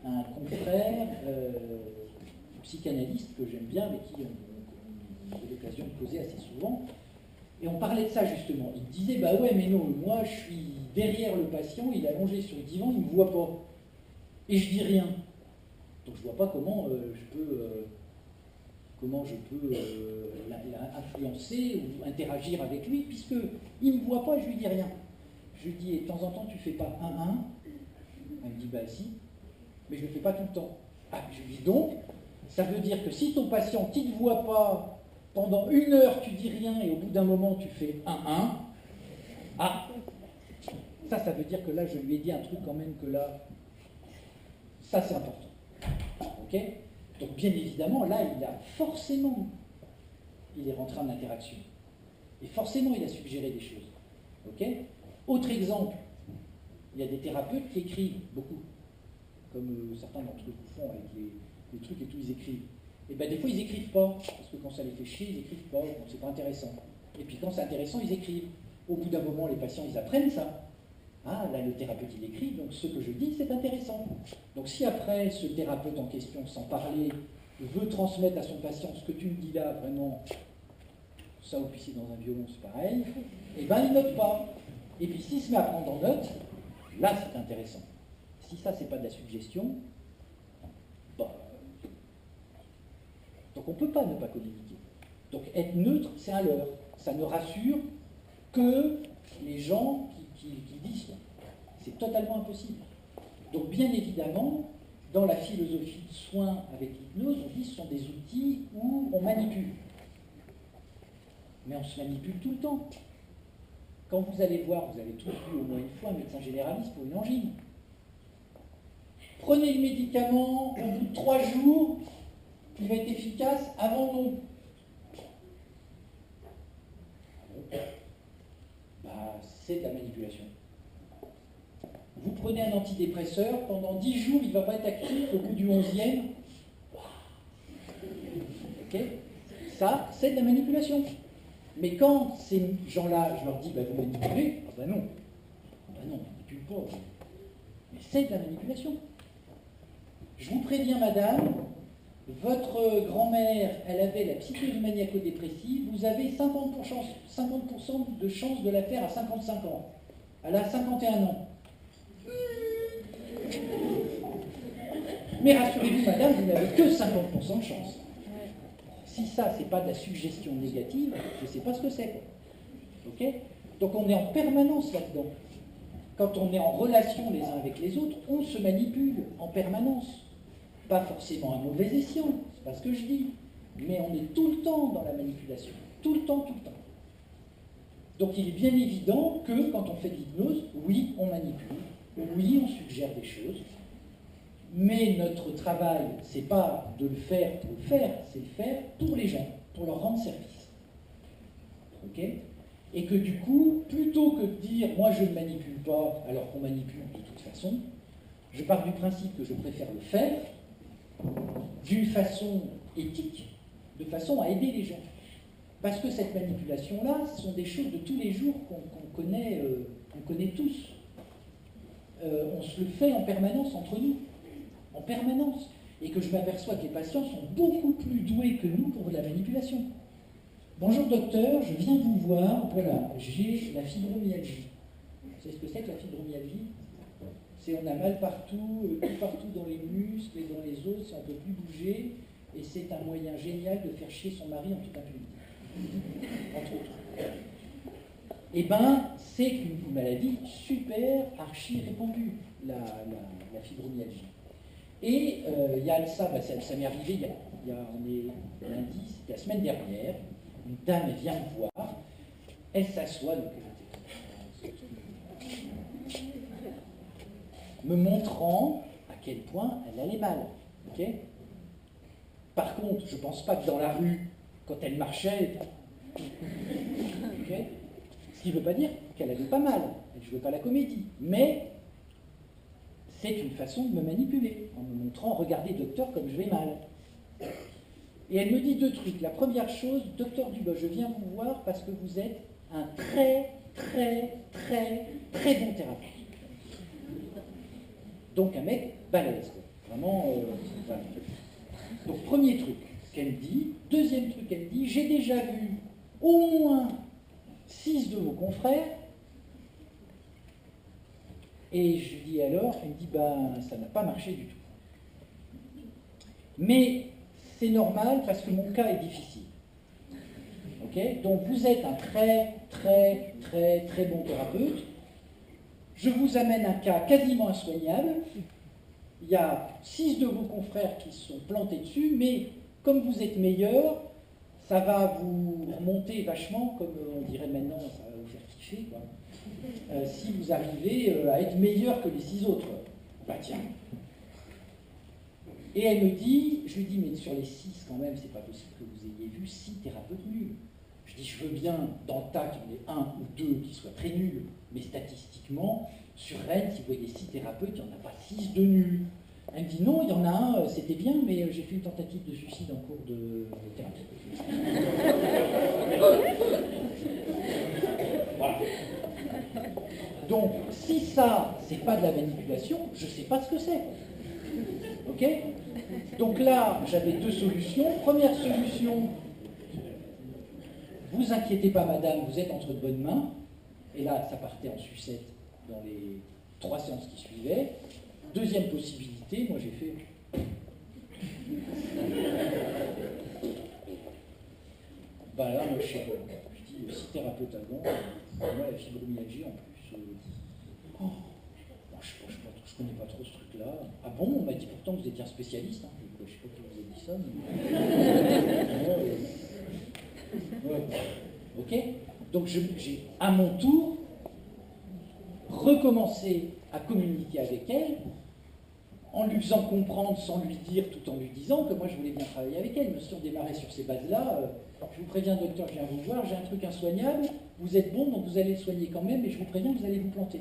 un confrère psychanalyste que j'aime bien, avec qui on a l'occasion de causer assez souvent. Et on parlait de ça justement. Il disait, bah ouais, mais non, moi je suis derrière le patient, il est allongé sur le divan, il ne me voit pas. Et je dis rien. Donc je ne vois pas comment je peux l'influencer ou interagir avec lui, puisqu'il ne me voit pas, je lui dis rien. Je lui dis, et de temps en temps, tu ne fais pas 1-1. Elle me dit, bah si, mais je ne le fais pas tout le temps. Ah, je lui dis donc, ça veut dire que si ton patient qui ne te voit pas, pendant 1 heure, tu dis rien, et au bout d'un moment, tu fais 1-1, ah, ça veut dire que là, je lui ai dit un truc quand même que là, ça c'est important. Ok? Donc bien évidemment, là, il est rentré en interaction. Et forcément, il a suggéré des choses. Ok? Autre exemple, il y a des thérapeutes qui écrivent beaucoup, comme certains d'entre eux font avec les trucs et tout, ils écrivent. Et bien des fois, ils n'écrivent pas, parce que quand ça les fait chier, ils n'écrivent pas, donc c'est pas intéressant. Et puis quand c'est intéressant, ils écrivent. Au bout d'un moment, les patients, ils apprennent ça. Ah, là, le thérapeute, il écrit, donc ce que je dis, c'est intéressant. Donc si après, ce thérapeute en question, sans parler, veut transmettre à son patient ce que tu me dis là, vraiment, ça ou puis c'est dans un violon, c'est pareil, et bien il ne note pas. Et puis s'il se met à prendre en note, là, c'est intéressant. Si ça, c'est pas de la suggestion, bah, donc on ne peut pas ne pas communiquer. Donc être neutre, c'est un leurre. Ça ne rassure que les gens qui disent ça. C'est totalement impossible. Donc bien évidemment, dans la philosophie de soins avec l'hypnose, on dit que ce sont des outils où on manipule. Mais on se manipule tout le temps. Quand vous allez voir, vous avez tous vu au moins une fois un médecin généraliste pour une angine. Prenez le médicament, au bout de 3 jours, il va être efficace, avant non. Bah, c'est de la manipulation. Vous prenez un antidépresseur, pendant 10 jours, il ne va pas être actif, au bout du 11e. Ok? Ça, c'est de la manipulation. Mais quand ces gens-là, je leur dis, bah, vous manipulez, ah bah non. Ah bah non, on ne manipule pas. Mais c'est de la manipulation. Je vous préviens, madame, votre grand-mère, elle avait la psychose maniaco-dépressive, vous avez 50% de chance de la faire à 55 ans. Elle a 51 ans. Mais rassurez-vous, madame, vous n'avez que 50% de chance. Si ça, c'est pas de la suggestion négative, je ne sais pas ce que c'est. Ok? Donc on est en permanence là-dedans. Quand on est en relation les uns avec les autres, on se manipule en permanence. Pas forcément à mauvais escient, c'est pas ce que je dis, mais on est tout le temps dans la manipulation. Tout le temps, tout le temps. Donc il est bien évident que quand on fait de l'hypnose, oui, on manipule, oui, on suggère des choses, mais notre travail, c'est pas de le faire pour le faire, c'est le faire pour les gens, pour leur rendre service. Ok? Et que du coup, plutôt que de dire moi je ne manipule pas alors qu'on manipule de toute façon, je pars du principe que je préfère le faire d'une façon éthique, de façon à aider les gens. Parce que cette manipulation-là, ce sont des choses de tous les jours qu'on connaît tous. On se le fait en permanence entre nous, en permanence. Et que je m'aperçois que les patients sont beaucoup plus doués que nous pour la manipulation. Bonjour docteur, je viens vous voir, voilà, j'ai la fibromyalgie. Vous savez ce que c'est que la fibromyalgie? C'est on a mal partout, partout dans les muscles et dans les os, on ne peut plus bouger, et c'est un moyen génial de faire chier son mari en toute impunité. Entre autres. Eh bien, c'est une maladie super archi répandue, la fibromyalgie. Et il y a ça, ça m'est arrivé, on est lundi, c'était la semaine dernière, une dame vient me voir, elle s'assoit, donc me montrant à quel point elle allait mal. Okay? Par contre, je ne pense pas que dans la rue, quand elle marchait, okay? Ce qui ne veut pas dire qu'elle n'avait pas mal, elle ne jouait pas la comédie, mais c'est une façon de me manipuler, en me montrant, regardez docteur comme je vais mal. Et elle me dit deux trucs. La première chose, docteur Dubos, je viens vous voir parce que vous êtes un très, très, très, très bon thérapeute. Donc un mec balèze, quoi. Vraiment, voilà. Donc premier truc qu'elle me dit. Deuxième truc qu'elle me dit, j'ai déjà vu au moins 6 de vos confrères. Et je lui dis alors, elle me dit, ben ça n'a pas marché du tout. Mais c'est normal parce que mon cas est difficile. Okay, donc vous êtes un très, très, très, très bon thérapeute. Je vous amène un cas quasiment insoignable. Il y a 6 de vos confrères qui se sont plantés dessus, mais comme vous êtes meilleur, ça va vous remonter vachement, comme on dirait maintenant, ça va vous faire kiffer, quoi. Si vous arrivez à être meilleur que les 6 autres. Bah tiens. Et elle me dit, je lui dis, mais sur les 6 quand même, c'est pas possible que vous ayez vu 6 thérapeutes nuls. Je dis, je veux bien, dans le tas, qu'il y en ait 1 ou 2 qui soient très nuls, mais statistiquement, sur Rennes, si vous voyez 6 thérapeutes, il n'y en a pas 6 de nuls. Elle me dit, non, il y en a un, c'était bien, mais j'ai fait une tentative de suicide en cours de thérapie. Voilà. Donc, si ça, c'est pas de la manipulation, je ne sais pas ce que c'est. Ok? Donc là, j'avais 2 solutions. Première solution, vous inquiétez pas, madame, vous êtes entre de bonnes mains. Et là, ça partait en sucette dans les 3 séances qui suivaient. Deuxième possibilité, moi j'ai fait... Ben là, moi je sais pas. Je dis, 6 thérapeutes avant, moi la fibromyalgie en plus... Oh, je connais pas trop ce truc-là. Ah bon, on m'a dit pourtant que vous étiez un spécialiste. Hein. Je sais pas qui vous a dit ça, mais... Ouais. Ok? Donc j'ai à mon tour recommencé à communiquer avec elle en lui faisant comprendre sans lui dire, tout en lui disant que moi je voulais bien travailler avec elle. Si on démarrait sur ces bases-là, je vous préviens docteur, je viens vous voir, j'ai un truc insoignable, vous êtes bon, donc vous allez le soigner quand même, mais je vous préviens, vous allez vous planter.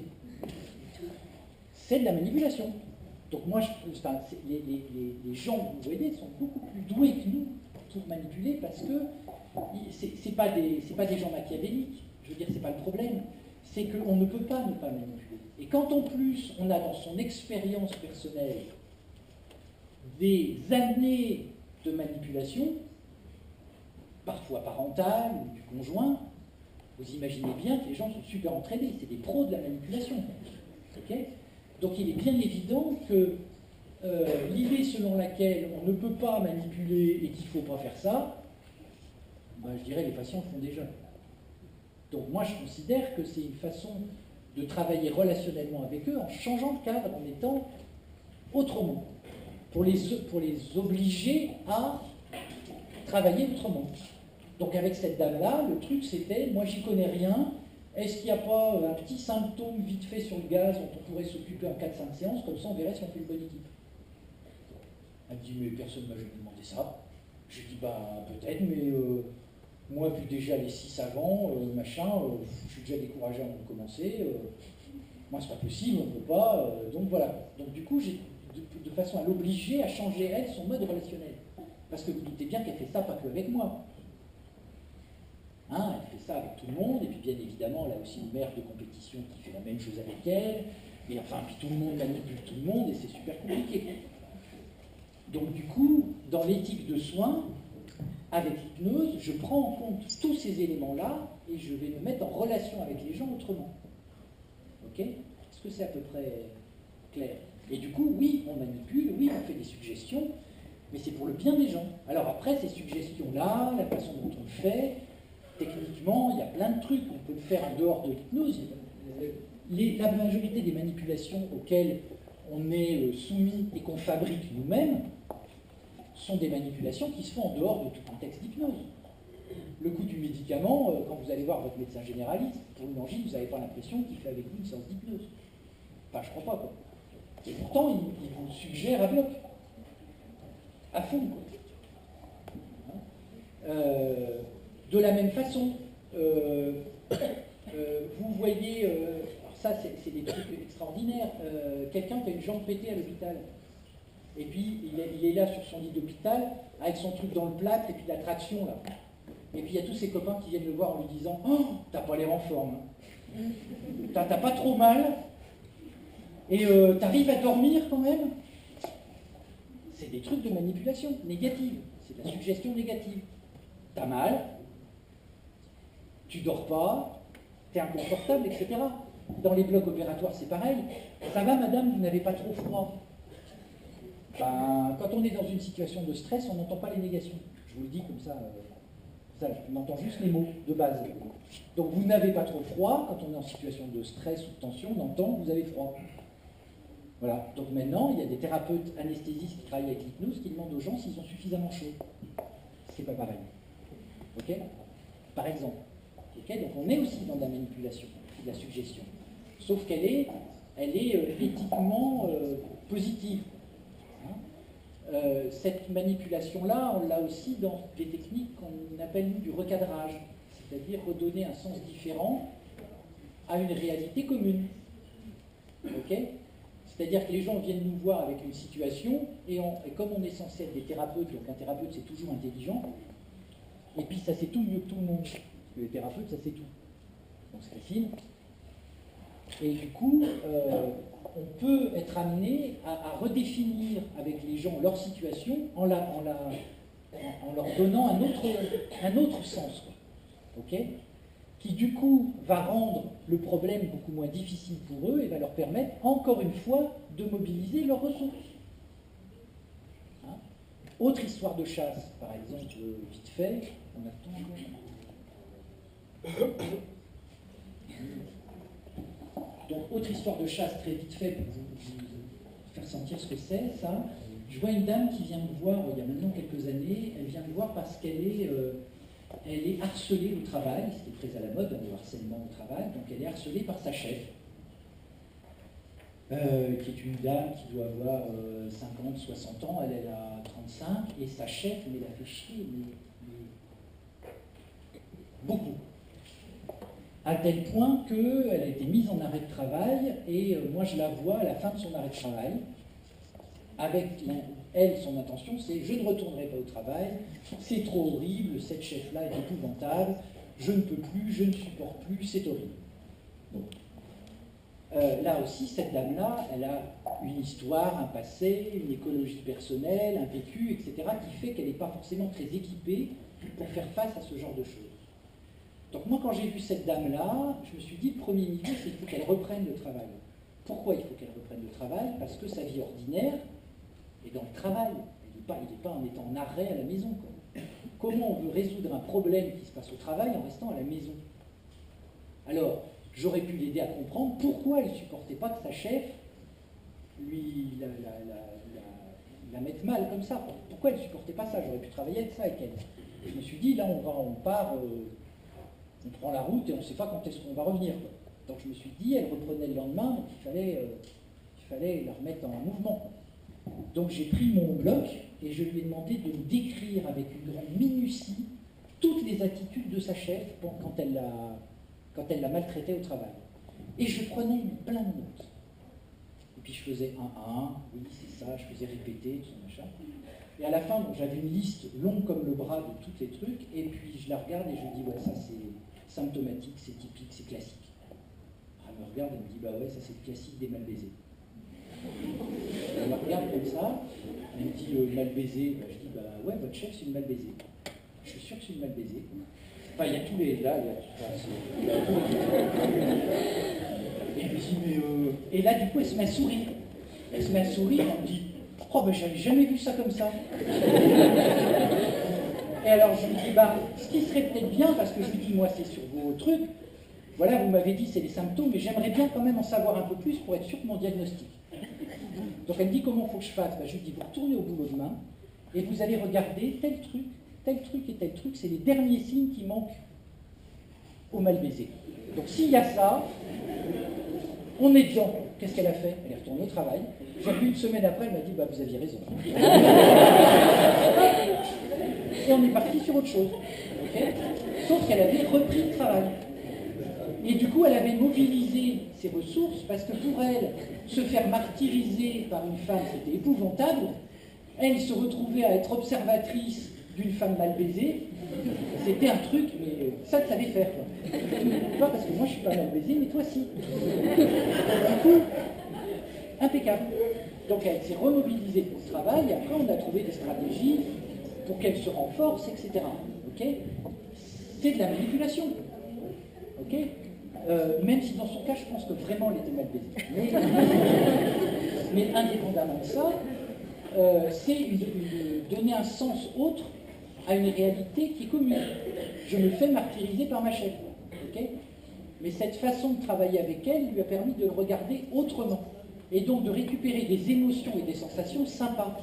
C'est de la manipulation. Donc moi, les gens, vous voyez, sont beaucoup plus doués que nous pour manipuler parce que c'est pas des gens machiavéliques. Je veux dire, c'est pas le problème. C'est qu'on ne peut pas ne pas manipuler. Et quand en plus on a dans son expérience personnelle des années de manipulation, parfois parentale ou du conjoint, vous imaginez bien que les gens sont super entraînés, c'est des pros de la manipulation. Okay? Donc il est bien évident que l'idée selon laquelle on ne peut pas manipuler et qu'il ne faut pas faire ça, ben, je dirais les patients le font déjà. Donc moi je considère que c'est une façon de travailler relationnellement avec eux en changeant de cadre, en étant autrement, pour les obliger à travailler autrement. Donc avec cette dame-là, le truc c'était, moi j'y connais rien, est-ce qu'il n'y a pas un petit symptôme vite fait sur le gaz dont on pourrait s'occuper en 4-5 séances, comme ça on verrait si on fait une bonne équipe. Elle me dit, mais personne ne m'a jamais demandé ça. Je lui dis, bah peut-être, mais moi, puis déjà les 6 avant, je suis déjà découragé avant de commencer. Moi, c'est pas possible, on ne peut pas. Donc voilà. Donc du coup, j'ai de façon à l'obliger à changer, elle, son mode relationnel. Parce que vous doutez bien qu'elle fait ça pas que avec moi. Hein, elle fait ça avec tout le monde, et puis bien évidemment, elle a aussi une mère de compétition qui fait la même chose avec elle. Et enfin, puis tout le monde manipule tout le monde, et c'est super compliqué. Donc du coup, dans l'éthique de soins, avec l'hypnose, je prends en compte tous ces éléments-là et je vais me mettre en relation avec les gens autrement. Ok? Est-ce que c'est à peu près clair? Et du coup, oui, on manipule, oui, on fait des suggestions, mais c'est pour le bien des gens. Alors après, ces suggestions-là, la façon dont on le fait, techniquement, il y a plein de trucs. On peut le faire en dehors de l'hypnose. La majorité des manipulations auxquelles on est soumis et qu'on fabrique nous-mêmes sont des manipulations qui se font en dehors de tout contexte d'hypnose. Le coût du médicament, quand vous allez voir votre médecin généraliste, pour une angine, vous n'avez pas l'impression qu'il fait avec vous une séance d'hypnose. Enfin, je crois pas, quoi. Et pourtant, il vous suggère à bloc. À fond, quoi. De la même façon, vous voyez, alors ça c'est des trucs extraordinaires, quelqu'un qui a une jambe pétée à l'hôpital. Et puis, il est là sur son lit d'hôpital, avec son truc dans le plâtre, et puis la traction, là. Et puis, il y a tous ses copains qui viennent le voir en lui disant « Oh, t'as pas l'air en forme. Hein. T'as pas trop mal. Et t'arrives à dormir quand même ?» C'est des trucs de manipulation négative. C'est de la suggestion négative. T'as mal, tu dors pas, t'es inconfortable, etc. Dans les blocs opératoires, c'est pareil. Ça va, madame, vous n'avez pas trop froid. Ben, quand on est dans une situation de stress, on n'entend pas les négations. Je vous le dis comme ça, on entend juste les mots de base. Donc vous n'avez pas trop froid, quand on est en situation de stress ou de tension, on entend vous avez froid. Voilà. Donc maintenant, il y a des thérapeutes anesthésistes qui travaillent avec l'hypnose qui demandent aux gens s'ils ont suffisamment chaud. C'est pas pareil. Ok ? Par exemple. Okay, donc on est aussi dans de la manipulation, de la suggestion. Sauf qu'elle est éthiquement positive. Hein, cette manipulation-là, on l'a aussi dans des techniques qu'on appelle nous du recadrage, c'est-à-dire redonner un sens différent à une réalité commune. Ok ? C'est-à-dire que les gens viennent nous voir avec une situation, et comme on est censé être des thérapeutes, donc un thérapeute c'est toujours intelligent, et puis ça sait tout mieux que tout le monde. Les thérapeutes, ça c'est tout. Donc c'est facile. Et du coup, on peut être amené à redéfinir avec les gens leur situation en leur donnant un autre sens. Okay, qui du coup va rendre le problème beaucoup moins difficile pour eux et va leur permettre, encore une fois, de mobiliser leurs ressources. Hein? Autre histoire de chasse, par exemple, vite fait, on a le temps encore. Donc, autre histoire de chasse très vite fait pour vous faire sentir ce que c'est, ça. Je vois une dame qui vient me voir il y a maintenant quelques années. Elle vient me voir parce qu'elle est harcelée au travail. C'était très à la mode, le harcèlement au travail. Donc, elle est harcelée par sa chef, qui est une dame qui doit avoir 50, 60 ans. Elle a 35. Et sa chef, mais la fait chier, mais beaucoup. À tel point qu'elle a été mise en arrêt de travail, et moi je la vois à la fin de son arrêt de travail, avec elle, son intention, c'est « je ne retournerai pas au travail, c'est trop horrible, cette chef-là est épouvantable, je ne peux plus, je ne supporte plus, c'est horrible ». Bon. Là aussi, cette dame-là, elle a une histoire, un passé, une écologie personnelle, un vécu, etc., qui fait qu'elle n'est pas forcément très équipée pour faire face à ce genre de choses. Donc moi, quand j'ai vu cette dame-là, je me suis dit, le premier niveau, c'est qu'il faut qu'elle reprenne le travail. Pourquoi il faut qu'elle reprenne le travail? Parce que sa vie ordinaire est dans le travail. Il n'est pas en étant en arrêt à la maison. Quoi. Comment on veut résoudre un problème qui se passe au travail en restant à la maison? Alors, j'aurais pu l'aider à comprendre pourquoi elle ne supportait pas que sa chef lui la mette mal comme ça. Pourquoi elle ne supportait pas ça? J'aurais pu travailler avec ça avec elle. Je me suis dit, là, on part... on prend la route et on ne sait pas quand est-ce qu'on va revenir. Quoi. Donc je me suis dit, elle reprenait le lendemain, donc il fallait la remettre en mouvement. Donc j'ai pris mon bloc et je lui ai demandé de me décrire avec une grande minutie toutes les attitudes de sa chef quand elle la maltraitait au travail. Et je prenais plein de notes. Et puis je faisais oui c'est ça, je faisais répéter, tout ça, machin. Et à la fin, j'avais une liste longue comme le bras de tous les trucs, et puis je la regarde et je dis, ouais, ça c'est symptomatique, c'est typique, c'est classique. Elle me regarde et me dit, bah ouais, ça c'est le classique des mal baisés. Elle me regarde comme ça, elle me dit, mal baisé. Je dis, bah ouais, votre chef c'est une mal baisée. Je suis sûr que c'est une mal baisée. Enfin, il y a tous les. Là, il y a tous les... Et elle me dit, mais. Et là, du coup, elle se met à sourire. Elle se met à sourire, elle me dit, oh, ben j'avais jamais vu ça comme ça. Et alors je lui dis, bah, ce qui serait peut-être bien, parce que je lui dis, moi c'est sur vos trucs, voilà, vous m'avez dit c'est les symptômes, mais j'aimerais bien quand même en savoir un peu plus pour être sûr de mon diagnostic. Donc elle me dit, comment il faut que je fasse? Je lui dis, vous retournez au boulot demain, et vous allez regarder tel truc et tel truc, c'est les derniers signes qui manquent au mal baisé. Donc s'il y a ça, on est dedans. Qu'est-ce qu'elle a fait? Elle est retournée au travail. J'ai vu une semaine après, elle m'a dit, bah vous aviez raison. Et on est parti sur autre chose. Okay, sauf qu'elle avait repris le travail. Et du coup, elle avait mobilisé ses ressources parce que pour elle, se faire martyriser par une femme, c'était épouvantable. Elle se retrouvait à être observatrice d'une femme mal baisée. C'était un truc, mais ça, tu savais faire. Pas parce que moi, je suis pas mal baisée, mais toi, si. Du coup, impeccable. Donc, elle s'est remobilisée pour le travail, et après, on a trouvé des stratégies pour qu'elle se renforce, etc. Okay, c'est de la manipulation. Okay, même si dans son cas, je pense que vraiment, elle était mal baisée. Mais indépendamment de ça, c'est donner un sens autre à une réalité qui est commune. Je me fais martyriser par ma chef. Okay, mais cette façon de travailler avec elle lui a permis de le regarder autrement. Et donc de récupérer des émotions et des sensations sympas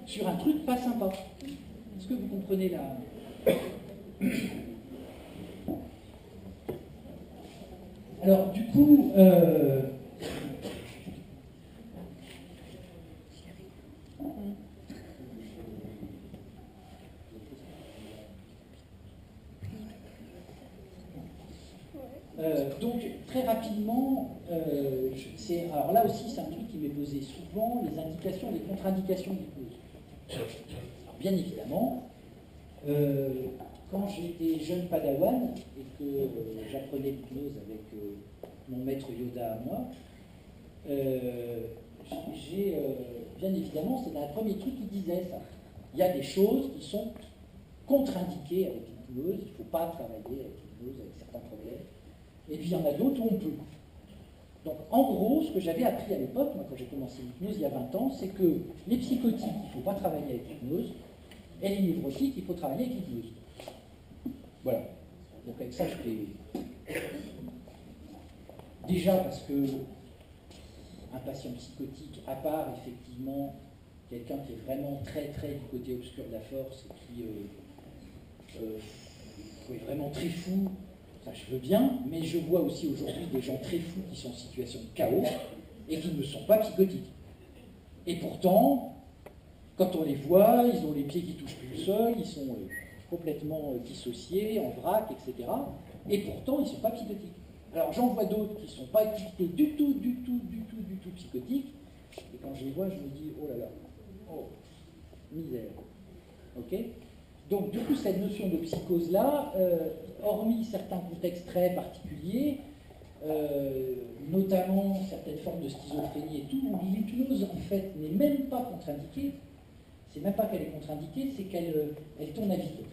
sur un truc pas sympa. Est-ce que vous comprenez la... Alors, du coup, donc, très rapidement, alors là aussi, c'est un truc qui m'est posé souvent, les indications, les contre-indications d'hypnose. Alors, bien évidemment, quand j'étais jeune padawan et que j'apprenais l'hypnose avec mon maître Yoda à moi, bien évidemment, c'est un premier truc qui disait ça. Il y a des choses qui sont contre-indiquées avec l'hypnose, il ne faut pas travailler avec l'hypnose, avec certains problèmes. Et puis il y en a d'autres où on peut. Donc en gros, ce que j'avais appris à l'époque, moi quand j'ai commencé l'hypnose il y a 20 ans, c'est que les psychotiques, il ne faut pas travailler avec l'hypnose, et les névrotiques, il faut travailler avec l'hypnose. Voilà. Donc avec ça, je fais... Déjà parce que un patient psychotique, à part effectivement quelqu'un qui est vraiment très du côté obscur de la force et qui est vraiment très fou, ça je veux bien, mais je vois aussi aujourd'hui des gens très fous qui sont en situation de chaos et qui ne sont pas psychotiques. Et pourtant, quand on les voit, ils ont les pieds qui touchent plus le sol, ils sont complètement dissociés, en vrac, etc. Et pourtant, ils ne sont pas psychotiques. Alors j'en vois d'autres qui ne sont pas équipés du tout psychotiques, et quand je les vois, je me dis, oh là là, oh, misère. Ok ? Donc du coup, cette notion de psychose-là, hormis certains contextes très particuliers, notamment certaines formes de schizophrénie et tout, où l'hypnose, en fait, n'est même pas contre-indiquée. C'est même pas qu'elle est contre-indiquée, c'est qu'elle tourne à vide.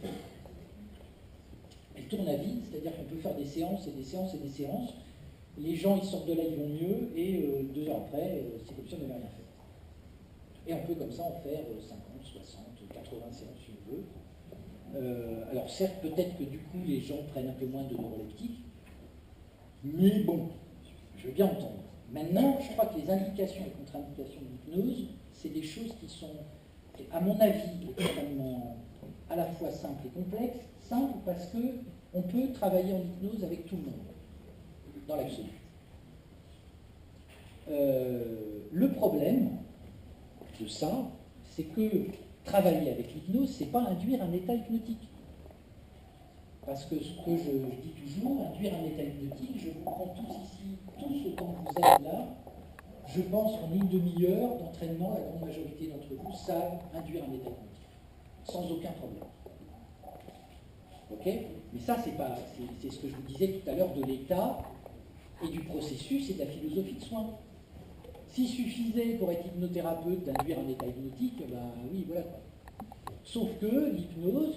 Elle tourne à vide, c'est-à-dire qu'on peut faire des séances et des séances et des séances. Les gens, ils sortent de là, ils vont mieux, et 2 heures après, c'est comme si on n'avait rien fait. Et on peut comme ça en faire 50, 60, 80 séances si on veut. Alors certes, peut-être que du coup, les gens prennent un peu moins de neuroleptiques, mais bon, je veux bien entendre. Maintenant, je crois que les indications et contre-indications de l'hypnose, c'est des choses qui sont, à mon avis, extrêmement à la fois simples et complexes. Simple parce qu'on peut travailler en hypnose avec tout le monde, dans l'absolu. Le problème de ça, c'est que travailler avec l'hypnose, c'est pas induire un état hypnotique. Parce que ce que je dis toujours, induire un état hypnotique, je vous prends tous ici, tous autant que vous êtes là, je pense qu'en une demi-heure d'entraînement, la grande majorité d'entre vous savent induire un état hypnotique, sans aucun problème. Ok ? Mais ça, c'est ce que je vous disais tout à l'heure de l'état et du processus et de la philosophie de soins. S'il suffisait pour être hypnothérapeute d'induire un état hypnotique, ben oui, voilà. Sauf que l'hypnose,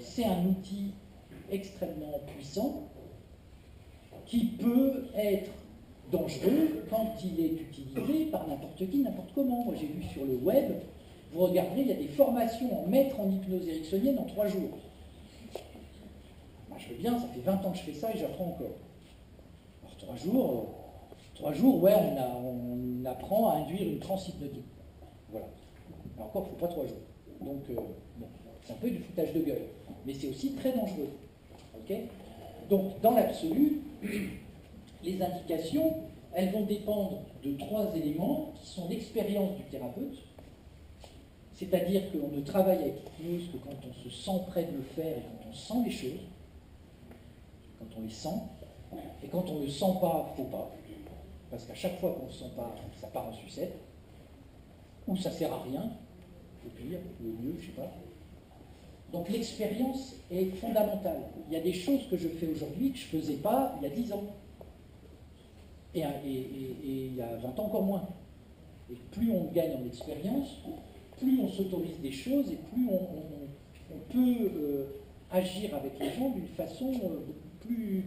c'est un outil extrêmement puissant qui peut être dangereux quand il est utilisé par n'importe qui, n'importe comment. Moi, j'ai vu sur le web, vous regardez, il y a des formations en maître en hypnose ericksonienne en 3 jours. Moi, je veux bien, ça fait 20 ans que je fais ça et j'apprends encore. Alors 3 jours, ouais, on apprend à induire une transe hypnotique. Voilà. Alors encore, il ne faut pas 3 jours. Donc, bon, c'est un peu du foutage de gueule. Mais c'est aussi très dangereux. Okay ? Donc, dans l'absolu, les indications, elles vont dépendre de 3 éléments qui sont l'expérience du thérapeute, c'est-à-dire qu'on ne travaille avec l'hypnose que quand on se sent prêt de le faire et quand on sent les choses, quand on les sent. Et quand on ne le sent pas, faut pas. Parce qu'à chaque fois qu'on ne le sent pas, ça part en sucette. Ou ça sert à rien, au pire, ou au mieux, je sais pas. Donc l'expérience est fondamentale. Il y a des choses que je fais aujourd'hui que je ne faisais pas il y a 10 ans. Et il y a 20 ans encore moins. Et plus on gagne en expérience, plus on s'autorise des choses et plus on peut agir avec les gens d'une façon beaucoup plus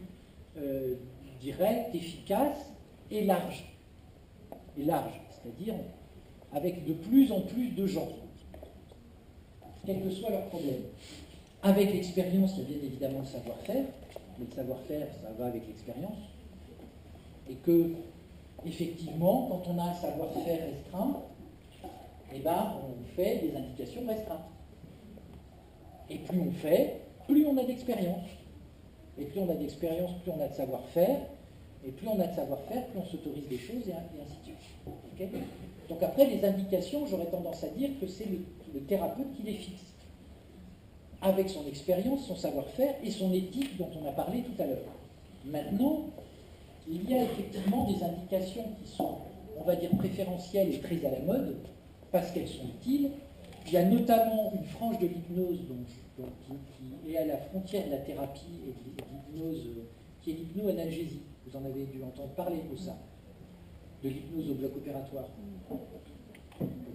directe, efficace et large. Et large, c'est-à-dire avec de plus en plus de gens, quel que soit leur problème. Avec l'expérience, il y a bien évidemment le savoir-faire, mais le savoir-faire, ça va avec l'expérience. Et que, effectivement, quand on a un savoir-faire restreint, eh ben, on fait des indications restreintes. Et plus on fait, plus on a d'expérience. Et plus on a d'expérience, plus on a de savoir-faire. Et plus on a de savoir-faire, plus on s'autorise des choses, et ainsi de suite. Okay. Donc après, les indications, j'aurais tendance à dire que c'est le thérapeute qui les fixe, avec son expérience, son savoir-faire et son éthique dont on a parlé tout à l'heure. Maintenant, il y a effectivement des indications qui sont, on va dire, préférentielles et prises à la mode, parce qu'elles sont utiles. Il y a notamment une frange de l'hypnose qui est à la frontière de la thérapie et de l'hypnose, qui est l'hypno-analgésie. Vous en avez dû entendre parler de ça, de l'hypnose au bloc opératoire.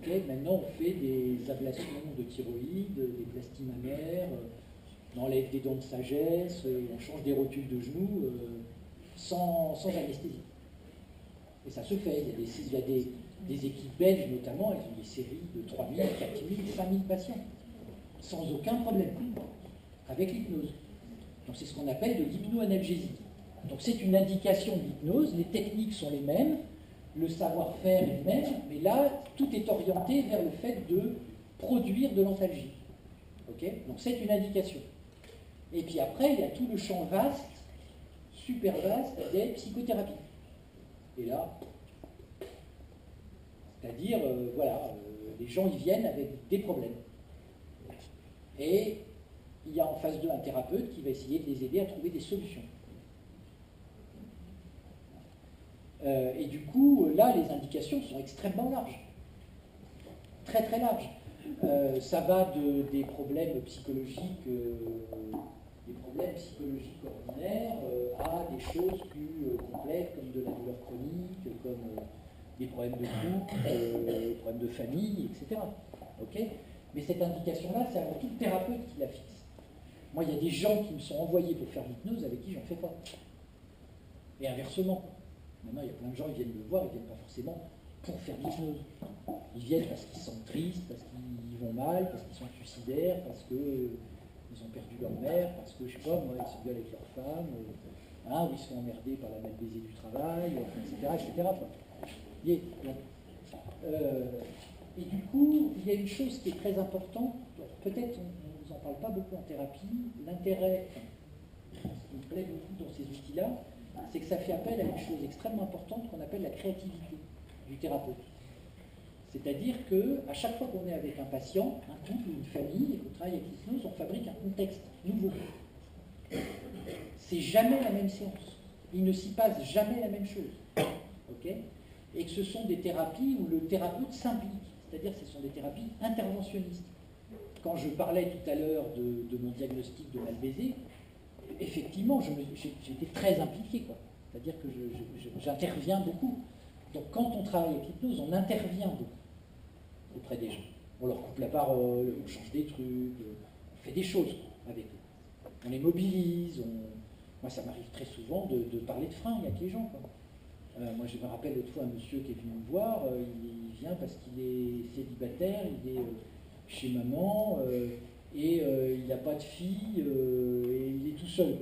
Okay, maintenant, on fait des ablations de thyroïde, des plasties mammaires, on enlève des dents de sagesse, on change des rotules de genoux sans anesthésie. Et ça se fait. Il y a des équipes belges, notamment, elles ont des séries de 3000, 4000, 5000 patients, sans aucun problème, avec l'hypnose. Donc c'est ce qu'on appelle de l'hypno-analgésie. Donc c'est une indication d'hypnose, les techniques sont les mêmes, le savoir-faire est le même, mais là, tout est orienté vers le fait de produire de l'antalgie. Okay, donc c'est une indication. Et puis après, il y a tout le champ vaste, super vaste, des psychothérapies. Et là, c'est-à-dire, les gens y viennent avec des problèmes. Et il y a en face d'eux un thérapeute qui va essayer de les aider à trouver des solutions. Et du coup, là, les indications sont extrêmement larges. Très, très larges. Ça va des problèmes psychologiques, ordinaires à des choses plus complexes, comme de la douleur chronique, comme des problèmes de couple, des problèmes de famille, etc. Okay, mais cette indication-là, c'est avant tout le thérapeute qui la fixe. Moi, il y a des gens qui me sont envoyés pour faire l'hypnose avec qui j'en fais pas. Et inversement. Maintenant, il y a plein de gens, ils viennent me voir, ils ne viennent pas forcément pour faire l'hypnose. Ils viennent parce qu'ils se sentent tristes, parce qu'ils vont mal, parce qu'ils sont suicidaires, parce qu'ils ont perdu leur mère, parce que, je sais pas, moi, ils s'engueulent avec leur femme, ou ils se font emmerder par la malbaisée du travail, etc. Et du coup, il y a une chose qui est très importante, peut-être on ne vous en parle pas beaucoup en thérapie, l'intérêt, ce qui me plaît beaucoup dans ces outils-là, c'est que ça fait appel à une chose extrêmement importante qu'on appelle la créativité du thérapeute. C'est-à-dire qu'à chaque fois qu'on est avec un patient, un couple ou une famille, et qu'on travaille avec l'hypnose, on fabrique un contexte nouveau. C'est jamais la même séance. Il ne s'y passe jamais la même chose. Okay, et que ce sont des thérapies où le thérapeute s'implique. C'est-à-dire que ce sont des thérapies interventionnistes. Quand je parlais tout à l'heure de mon diagnostic de malbaisé, effectivement, j'étais très impliqué, quoi. C'est-à-dire que j'interviens beaucoup. Donc quand on travaille avec l'hypnose, on intervient beaucoup auprès des gens. On leur coupe la parole, on change des trucs, on fait des choses avec eux. On les mobilise, moi ça m'arrive très souvent de parler de fringues avec les gens, quoi. Moi je me rappelle l'autre fois un monsieur qui est venu me voir, il vient parce qu'il est célibataire, il est chez maman, et il n'a pas de fille, et il est tout seul.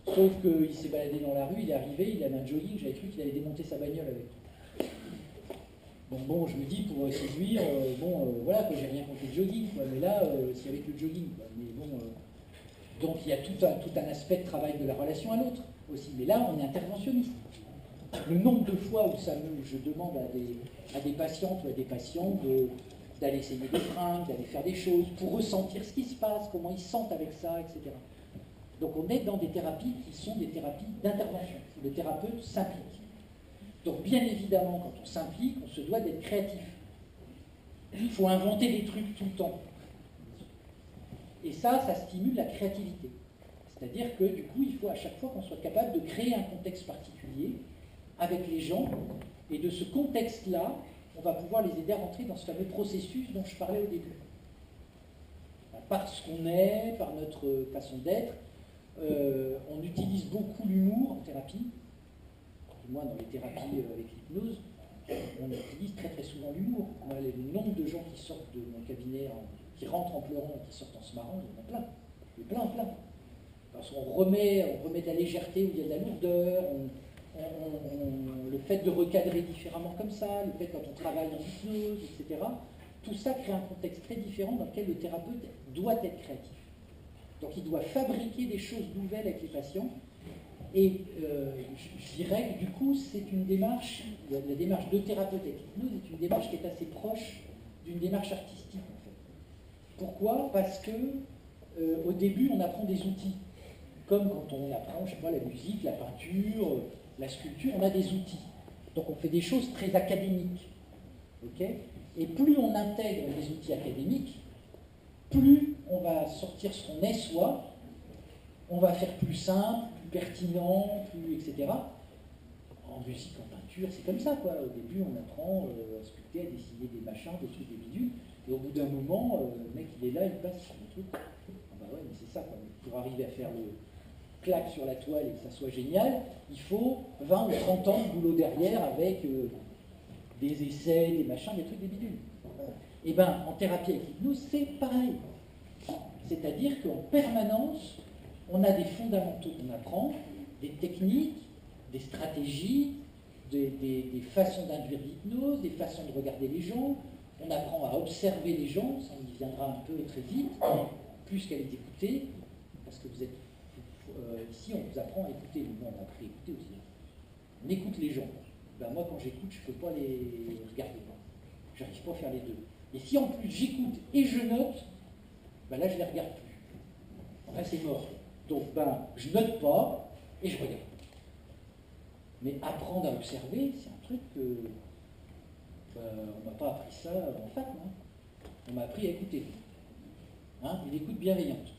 Sauf qu'il s'est baladé dans la rue, il est arrivé, il avait un jogging, j'avais cru qu'il allait démonter sa bagnole avec. Donc bon, je me dis, pour séduire, voilà, que j'ai rien contre le jogging, quoi, mais là, c'est avec le jogging, quoi. Mais bon, donc il y a tout un aspect de travail de la relation à l'autre aussi. Mais là, on est interventionniste. Le nombre de fois où je demande à des patientes ou à des patients d'aller essayer des fringues, d'aller faire des choses, pour ressentir ce qui se passe, comment ils se sentent avec ça, etc. Donc on est dans des thérapies qui sont des thérapies d'intervention. Le thérapeute s'implique. Donc bien évidemment, quand on s'implique, on se doit d'être créatif. Il faut inventer des trucs tout le temps. Et ça stimule la créativité. C'est-à-dire que du coup, il faut à chaque fois qu'on soit capable de créer un contexte particulier avec les gens, et de ce contexte-là, on va pouvoir les aider à rentrer dans ce fameux processus dont je parlais au début. Par ce qu'on est, par notre façon d'être, on utilise beaucoup l'humour en thérapie, du moins dans les thérapies avec l'hypnose, on utilise très très souvent l'humour. Le nombre de gens qui sortent de mon cabinet, qui rentrent en pleurant et qui sortent en se marrant, il y en a plein. Il y en a plein. Parce qu'on remet de la légèreté où il y a de la lourdeur, le fait de recadrer différemment comme ça, le fait quand on travaille en hypnose, etc. Tout ça crée un contexte très différent dans lequel le thérapeute doit être créatif. Donc il doit fabriquer des choses nouvelles avec les patients. Et je dirais que du coup, c'est une démarche, la démarche de thérapeute avec l'hypnose est une démarche qui est assez proche d'une démarche artistique en fait. Pourquoi? Parce que au début, on apprend des outils. Comme quand on apprend, je sais pas, la musique, la peinture, la sculpture, on a des outils. Donc on fait des choses très académiques. Okay, et plus on intègre les outils académiques, plus on va sortir ce qu'on est soi, on va faire plus simple, plus pertinent, plus etc. En musique, en peinture, c'est comme ça, quoi. Au début, on apprend à sculpter, à dessiner des machins, des trucs, des bidules, et au bout d'un moment, le mec, il est là, il passe sur le truc. Ah bah ouais, mais c'est ça, quoi. Pour arriver à faire le claque sur la toile et que ça soit génial, il faut 20 ou 30 ans de boulot derrière avec des essais, des machins, des trucs, des bidules. Et bien, en thérapie avec l'hypnose, c'est pareil. C'est-à-dire qu'en permanence, on a des fondamentaux qu'on apprend, des techniques, des stratégies, des façons d'induire l'hypnose, des façons de regarder les gens. On apprend à observer les gens, ça y viendra un peu très vite, plus qu'à les écouter, parce que vous êtes ici, on vous apprend à écouter. Nous, on a appris à écouter aussi. On écoute les gens. Ben, moi, quand j'écoute, je ne peux pas les regarder. Je n'arrive pas à faire les deux. Et si en plus j'écoute et je note, ben là, je ne les regarde plus. Là, c'est mort. Donc, ben, je note pas et je regarde. Mais apprendre à observer, c'est un truc que on ne m'a pas appris ça en fac, non? On m'a appris à écouter. Hein, une écoute bienveillante.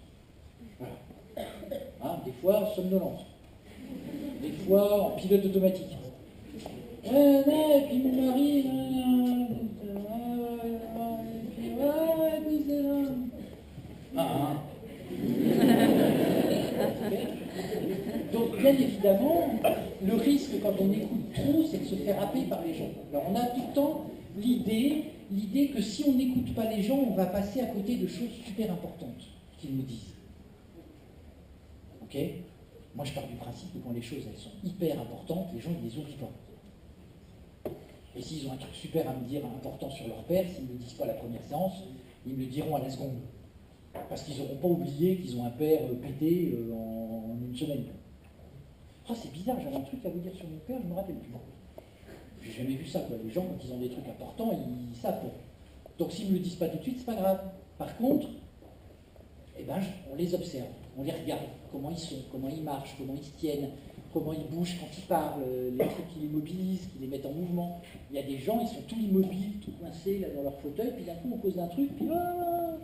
Voilà. Hein, des fois somnolente. Des fois en pilote automatique. Et puis mon mari, Donc, bien évidemment, le risque quand on écoute trop, c'est de se faire happer par les gens. Alors, on a tout le temps l'idée que si on n'écoute pas les gens, on va passer à côté de choses super importantes qu'ils nous disent. Ok? Moi, je pars du principe que quand les choses elles sont hyper importantes, les gens ne les oublient pas. Et s'ils ont un truc super à me dire important sur leur père, s'ils ne me le disent pas à la première séance, ils me le diront à la seconde. Parce qu'ils n'auront pas oublié qu'ils ont un père pété en une semaine. Ah, c'est bizarre, j'avais un truc à vous dire sur mon père, je ne me rappelle plus. J'ai jamais vu ça, quoi. Les gens, quand ils ont des trucs importants, ils savent. Donc s'ils ne me le disent pas tout de suite, c'est pas grave. Par contre, eh ben, on les observe, on les regarde, comment ils sont, comment ils marchent, comment ils se tiennent, comment ils bougent quand ils parlent, les trucs qui les mobilisent, qui les mettent en mouvement. Il y a des gens, ils sont tout immobiles, tout coincés là, dans leur fauteuil, puis d'un coup on cause d'un truc, puis voilà.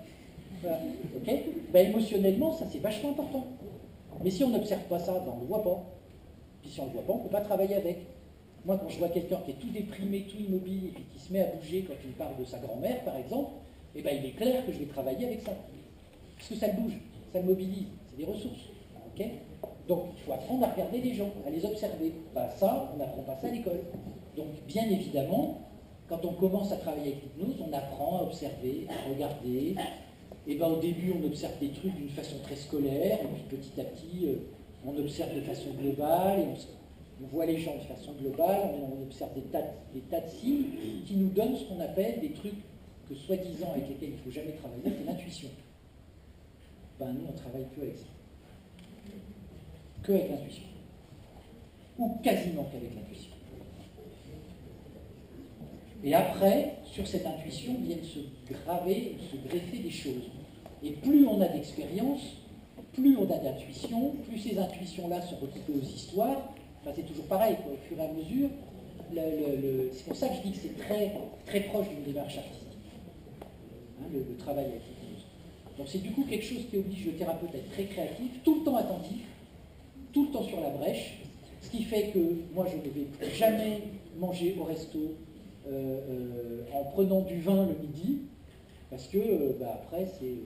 Okay, ben, émotionnellement, ça c'est vachement important. Mais si on n'observe pas ça, ben, on ne le voit pas. Puis si on ne le voit pas, on ne peut pas travailler avec. Moi, quand je vois quelqu'un qui est tout déprimé, tout immobile, et puis qui se met à bouger quand il parle de sa grand-mère, par exemple, eh ben, il est clair que je vais travailler avec ça. Parce que ça le bouge, ça le mobilise, c'est des ressources. Okay, donc, il faut apprendre à regarder les gens, à les observer. Ben, ça, on n'apprend pas ça à l'école. Donc, bien évidemment, quand on commence à travailler avec l'hypnose, on apprend à observer, à regarder. Et ben, au début, on observe des trucs d'une façon très scolaire, et puis petit à petit, on observe de façon globale, et on voit les gens de façon globale, on observe des tas de signes qui nous donnent ce qu'on appelle des trucs que soi-disant avec lesquels il ne faut jamais travailler, c'est l'intuition. Ben, nous, on travaille que avec ça. Que avec l'intuition. Ou quasiment qu'avec l'intuition. Et après, sur cette intuition, viennent se graver, se greffer des choses. Et plus on a d'expérience, plus on a d'intuitions, plus ces intuitions-là sont recoupées aux histoires. Enfin, c'est toujours pareil, quoi, au fur et à mesure. C'est pour ça que je dis que c'est très, très proche d'une démarche artistique, hein, le travail avec l'hypnose. Donc c'est du coup quelque chose qui oblige le thérapeute à être très créatif, tout le temps attentif, tout le temps sur la brèche, ce qui fait que moi je ne vais plus jamais manger au resto en prenant du vin le midi, parce que après c'est...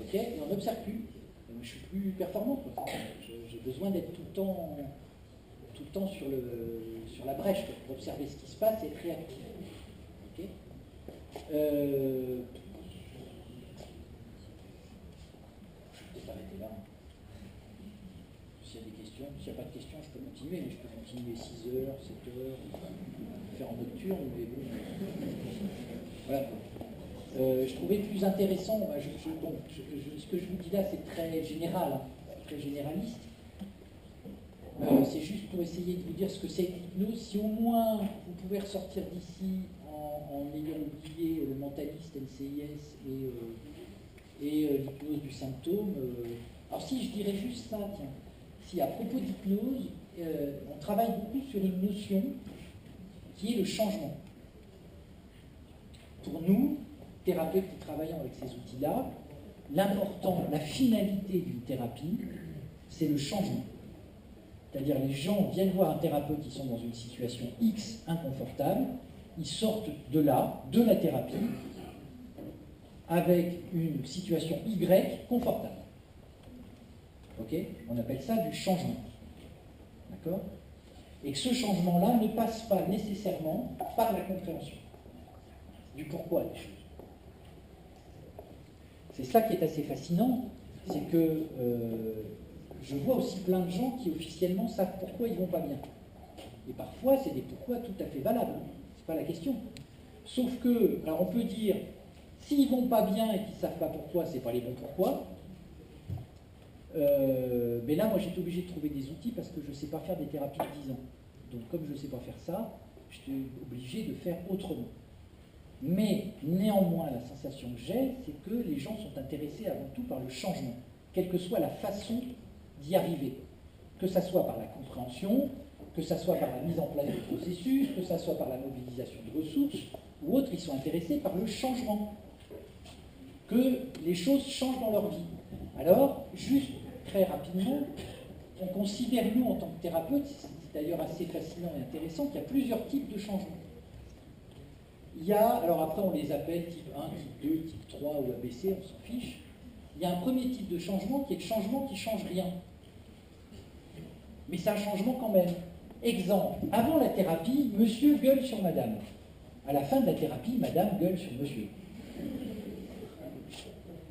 ok, et on n'observe plus. Je suis plus performant, quoi. J'ai besoin d'être tout le temps sur la brèche, quoi, pour observer ce qui se passe et être réactif. Okay, je vais peut-être arrêter là. S'il y a des questions, s'il n'y a pas de questions, je peux continuer, mais je peux continuer 6 heures, 7 heures, faire en nocturne, mais bon. Voilà. Je trouvais plus intéressant, ce que je vous dis là, c'est très général, hein, très généraliste. C'est juste pour essayer de vous dire ce que c'est l'hypnose. Si au moins vous pouvez ressortir d'ici en ayant oublié le mentaliste NCIS et l'hypnose du symptôme. Alors si je dirais juste ça, tiens, si à propos d'hypnose, on travaille beaucoup sur une notion qui est le changement. Pour nous, thérapeutes qui travaillons avec ces outils-là, l'important, la finalité d'une thérapie, c'est le changement. C'est-à-dire les gens viennent voir un thérapeute qui sont dans une situation X inconfortable, ils sortent de là, de la thérapie, avec une situation Y confortable. Ok ? On appelle ça du changement. D'accord ? Et que ce changement-là ne passe pas nécessairement par la compréhension du pourquoi des choses. C'est ça qui est assez fascinant, c'est que je vois aussi plein de gens qui officiellement savent pourquoi ils ne vont pas bien. Et parfois, c'est des pourquoi tout à fait valables, hein. C'est pas la question. Sauf que, alors on peut dire, s'ils ne vont pas bien et qu'ils ne savent pas pourquoi, c'est pas les bons pourquoi. Mais là, moi, j'étais obligé de trouver des outils parce que je ne sais pas faire des thérapies de 10 ans. Donc, comme je ne sais pas faire ça, j'étais obligé de faire autrement. Mais néanmoins, la sensation que j'ai, c'est que les gens sont intéressés avant tout par le changement, quelle que soit la façon d'y arriver. Que ça soit par la compréhension, que ça soit par la mise en place du processus, que ça soit par la mobilisation de ressources, ou autres, ils sont intéressés par le changement. Que les choses changent dans leur vie. Alors, juste très rapidement, on considère, nous, en tant que thérapeutes, c'est d'ailleurs assez fascinant et intéressant, qu'il y a plusieurs types de changements. Il y a, alors après on les appelle type 1, type 2, type 3 ou ABC, on s'en fiche. Il y a un premier type de changement qui est le changement qui ne change rien. Mais c'est un changement quand même. Exemple, avant la thérapie, monsieur gueule sur madame. À la fin de la thérapie, madame gueule sur monsieur.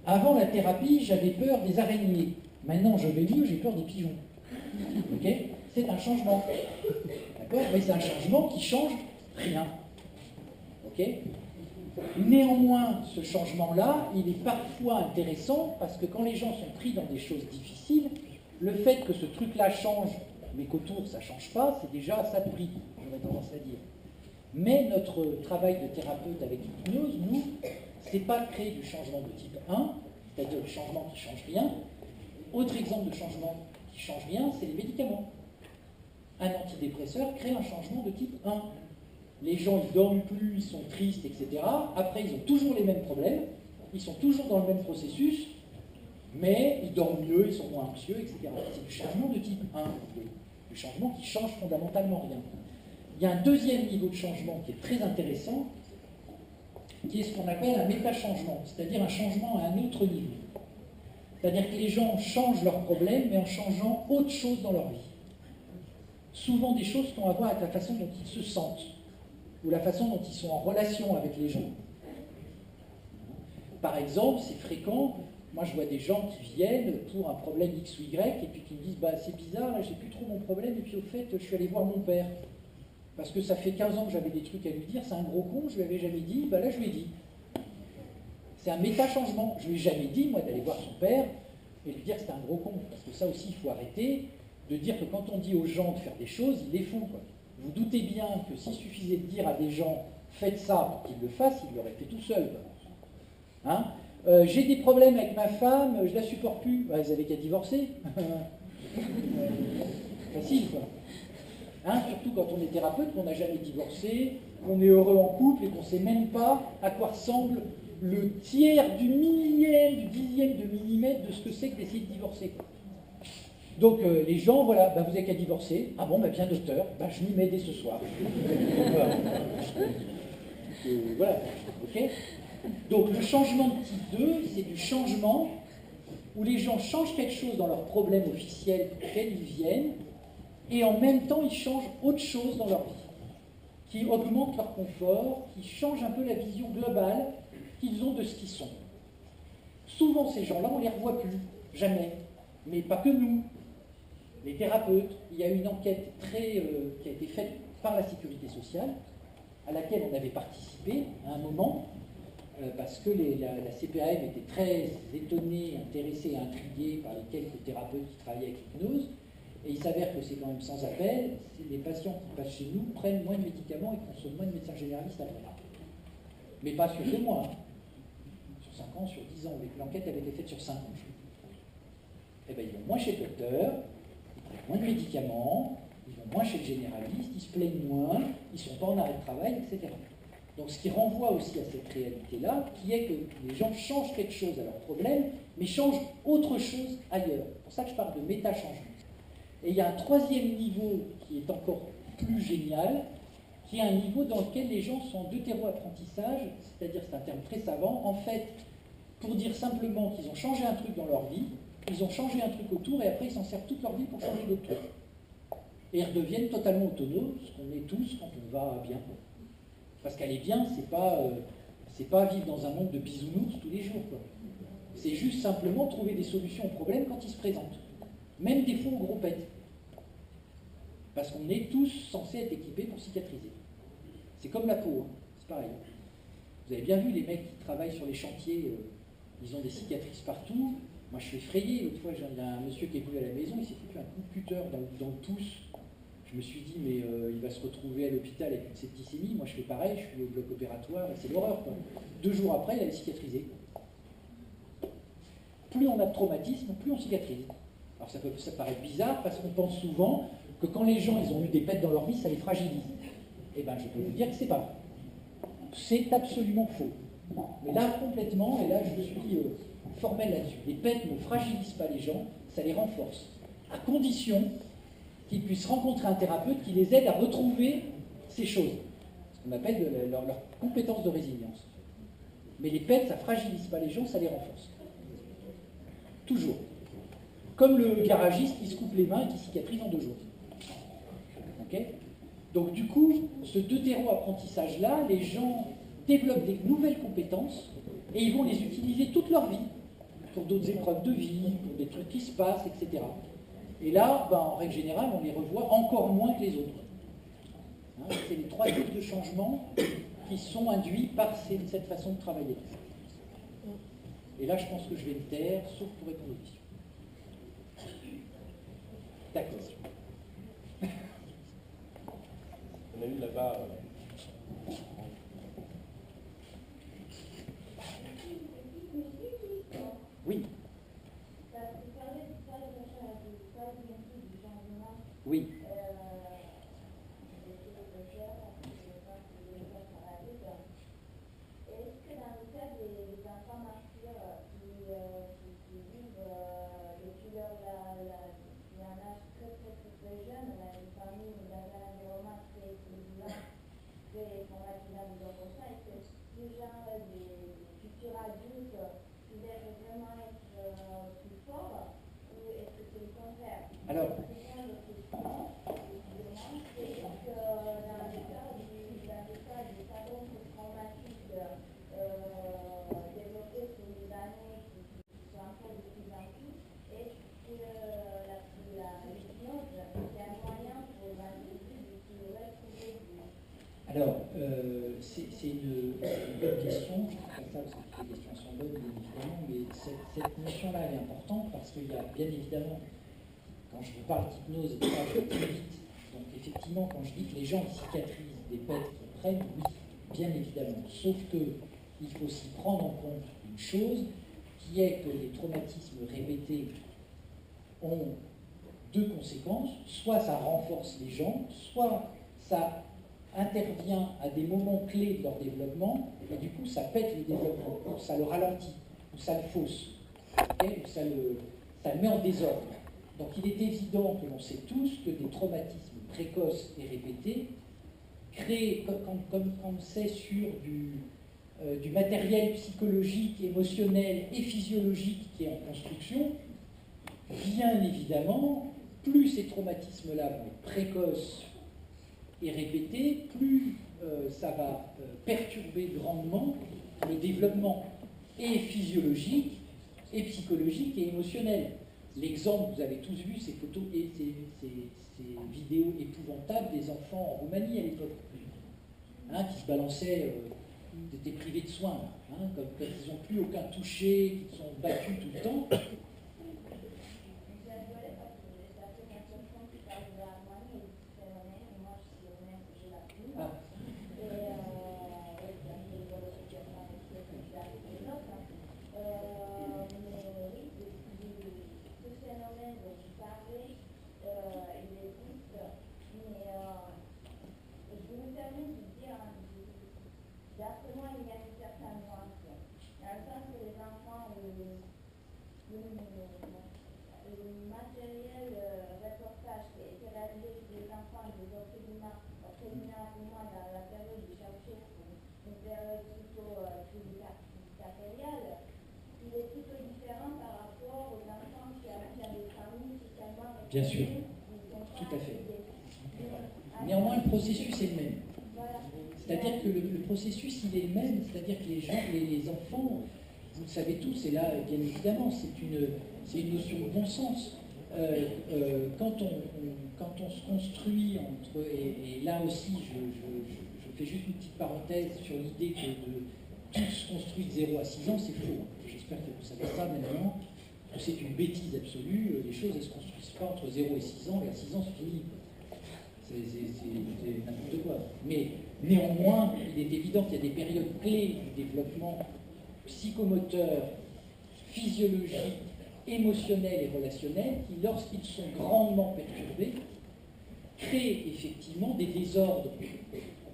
Avant la thérapie, j'avais peur des araignées. Maintenant, je vais mieux, j'ai peur des pigeons. Ok ? C'est un changement. D'accord ? Mais c'est un changement qui change rien. Ok ? Néanmoins, ce changement-là, il est parfois intéressant parce que quand les gens sont pris dans des choses difficiles, le fait que ce truc-là change, mais qu'autour ça ne change pas, c'est déjà ça de prix, j'aurais tendance à dire. Mais notre travail de thérapeute avec l'hypnose, nous, c'est pas de créer du changement de type 1, c'est-à-dire le changement qui ne change rien. Autre exemple de changement qui ne change rien, c'est les médicaments. Un antidépresseur crée un changement de type 1. Les gens, ils dorment plus, ils sont tristes, etc. Après, ils ont toujours les mêmes problèmes, ils sont toujours dans le même processus, mais ils dorment mieux, ils sont moins anxieux, etc. C'est du changement de type 1, du changement qui change fondamentalement rien. Il y a un deuxième niveau de changement qui est très intéressant, qui est ce qu'on appelle un méta-changement, c'est-à-dire un changement à un autre niveau. C'est-à-dire que les gens changent leurs problèmes, mais en changeant autre chose dans leur vie. Souvent des choses qui ont à voir avec la façon dont ils se sentent, ou la façon dont ils sont en relation avec les gens. Par exemple, c'est fréquent, moi je vois des gens qui viennent pour un problème X ou Y, et puis qui me disent, bah, c'est bizarre, là j'ai plus trop mon problème, et puis au fait, je suis allé voir mon père. Parce que ça fait 15 ans que j'avais des trucs à lui dire, c'est un gros con, je lui avais jamais dit, bah là je lui ai dit. C'est un méta-changement. Je lui ai jamais dit, moi, d'aller voir son père et lui dire que c'était un gros con. Parce que ça aussi, il faut arrêter de dire que quand on dit aux gens de faire des choses, ils les font, quoi. Vous doutez bien que s'il suffisait de dire à des gens, faites ça pour qu'ils le fassent, ils l'auraient fait tout seuls. Hein ? J'ai des problèmes avec ma femme, je la supporte plus. Bah, ils avaient qu'à divorcer. Facile, quoi. Hein, surtout quand on est thérapeute, qu'on n'a jamais divorcé, qu'on est heureux en couple et qu'on ne sait même pas à quoi ressemble le tiers du millième, du dixième de millimètre de ce que c'est que d'essayer de divorcer, quoi. Donc les gens, voilà, bah, vous n'avez qu'à divorcer. Ah bon, bah, bien docteur, bah, je m'y mets dès ce soir. Voilà. Voilà, ok. Donc le changement de type 2, c'est du changement où les gens changent quelque chose dans leur problème officiel auquel ils viennent, et en même temps ils changent autre chose dans leur vie, qui augmente leur confort, qui change un peu la vision globale qu'ils ont de ce qu'ils sont. Souvent ces gens-là, on ne les revoit plus, jamais, mais pas que nous. Les thérapeutes, il y a une enquête qui a été faite par la Sécurité sociale, à laquelle on avait participé à un moment, parce que la CPAM était très étonnée, intéressée et intriguée par les quelques thérapeutes qui travaillaient avec l'hypnose, et il s'avère que c'est quand même sans appel, les patients qui passent chez nous prennent moins de médicaments et consomment moins de médecins généralistes après. Mais pas sur 2 mois, hein. Sur 5 ans, sur 10 ans, l'enquête avait été faite sur 5 ans. Eh bien, ils vont moins chez le docteur, ils prennent moins de médicaments, ils vont moins chez le généraliste, ils se plaignent moins, ils ne sont pas en arrêt de travail, etc. Donc ce qui renvoie aussi à cette réalité-là, qui est que les gens changent quelque chose à leur problème, mais changent autre chose ailleurs. C'est pour ça que je parle de méta-changement. Et il y a un troisième niveau qui est encore plus génial, qui est un niveau dans lequel les gens sont en deutéro-apprentissage, c'est-à-dire, c'est un terme très savant, en fait, pour dire simplement qu'ils ont changé un truc dans leur vie, ils ont changé un truc autour, et après ils s'en servent toute leur vie pour changer d'autres trucs. Et ils redeviennent totalement autonomes, ce qu'on est tous quand on va bien. Parce qu'aller bien, c'est pas vivre dans un monde de bisounours tous les jours, quoi. C'est juste simplement trouver des solutions aux problèmes quand ils se présentent. Même des fois aux groupettes. Parce qu'on est tous censés être équipés pour cicatriser. C'est comme la peau, hein. C'est pareil. Vous avez bien vu les mecs qui travaillent sur les chantiers, ils ont des cicatrices partout. Moi je suis effrayé, l'autre fois il y a un monsieur qui est venu à la maison, il s'est foutu un coup de cutter dans le pouce. Je me suis dit, mais il va se retrouver à l'hôpital avec une septicémie. Moi je fais pareil, je suis au bloc opératoire, c'est l'horreur, quoi. 2 jours après, il avait cicatrisé. Plus on a de traumatisme, plus on cicatrise. Alors ça paraît bizarre parce qu'on pense souvent que quand les gens ils ont eu des pètes dans leur vie, ça les fragilise. Eh bien, je peux vous dire que c'est pas vrai. C'est absolument faux. Mais là, complètement, et là, je suis formel là-dessus. Les pètes ne fragilisent pas les gens, ça les renforce. À condition qu'ils puissent rencontrer un thérapeute qui les aide à retrouver ces choses. Ce qu'on appelle leur compétence de résilience. Mais les pètes, ça ne fragilise pas les gens, ça les renforce. Toujours. Comme le garagiste qui se coupe les mains et qui cicatrise en 2 jours. Okay. Donc du coup, ce deutéro-apprentissage-là, les gens développent des nouvelles compétences et ils vont les utiliser toute leur vie, pour d'autres épreuves de vie, pour des trucs qui se passent, etc. Et là, en règle générale, on les revoit encore moins que les autres. Hein, c'est les 3 types de changements qui sont induits par cette façon de travailler. Et là, je pense que je vais me taire, sauf pour répondre aux questions. D'accord. On a eu là-bas. Oui. Oui. Est-ce que dans le cas des enfants martyrs qui vivent depuis un âge très jeune, dans une famille ou dans un environnement très violent, très traumatisant de leur conscience, est-ce que ce genre de futurs adultes pourraient vraiment être plus forts ou est-ce que c'est le contraire? Alors, c'est une bonne question. Je ne dis pas ça parce que les questions sont bonnes, bien évidemment, mais cette notion-là, elle est importante parce qu'il y a bien évidemment, quand je vous parle d'hypnose, et je vais très vite. Donc effectivement, quand je dis que les gens cicatrisent des pètes qu'ils prennent, oui, bien évidemment. Sauf qu'il faut aussi prendre en compte une une chose, qui est que les traumatismes répétés ont deux conséquences. Soit ça renforce les gens, soit ça intervient à des moments clés de leur développement, et du coup ça pète le développement, ou ça le ralentit, ou ça le fausse, okay, ou ça le met en désordre. Donc il est évident que l'on sait tous que des traumatismes précoces et répétés créent, comme c'est sur du matériel psychologique, émotionnel et physiologique qui est en construction, bien évidemment, plus ces traumatismes-là vont être précoces et répétés, plus ça va perturber grandement le développement et physiologique, et psychologique et émotionnel. L'exemple, vous avez tous vu ces photos et ces vidéos épouvantables des enfants en Roumanie à l'époque, hein, qui se balançaient, qui étaient privés de soins, hein, quand ils n'ont plus aucun toucher, qui sont battus tout le temps. Ah. D'après moi, il y a une certaine nuance. Dans le sens que les enfants, le matériel reportage qui a été réalisé sur les enfants des orphelinats pour moi dans la période du chercher une période plutôt dictatoriale, il est plutôt différent par rapport aux enfants qui arrivent dans des familles socialement bien sûr, tout à fait. Néanmoins, le processus est le même. C'est-à-dire que le processus, il est le même, c'est-à-dire que les gens, les enfants, vous le savez tous, et là, bien évidemment, c'est une notion de bon sens. Quand on se construit entre, et là aussi, je fais juste une petite parenthèse sur l'idée que tout se construit de 0 à 6 ans, c'est faux. J'espère que vous savez ça maintenant, que c'est une bêtise absolue. Les choses, elles ne se construisent pas entre 0 et 6 ans, et à 6 ans, c'est fini. C'est n'importe quoi. Mais néanmoins, il est évident qu'il y a des périodes clés du développement psychomoteur, physiologique, émotionnel et relationnel qui, lorsqu'ils sont grandement perturbés, créent effectivement des désordres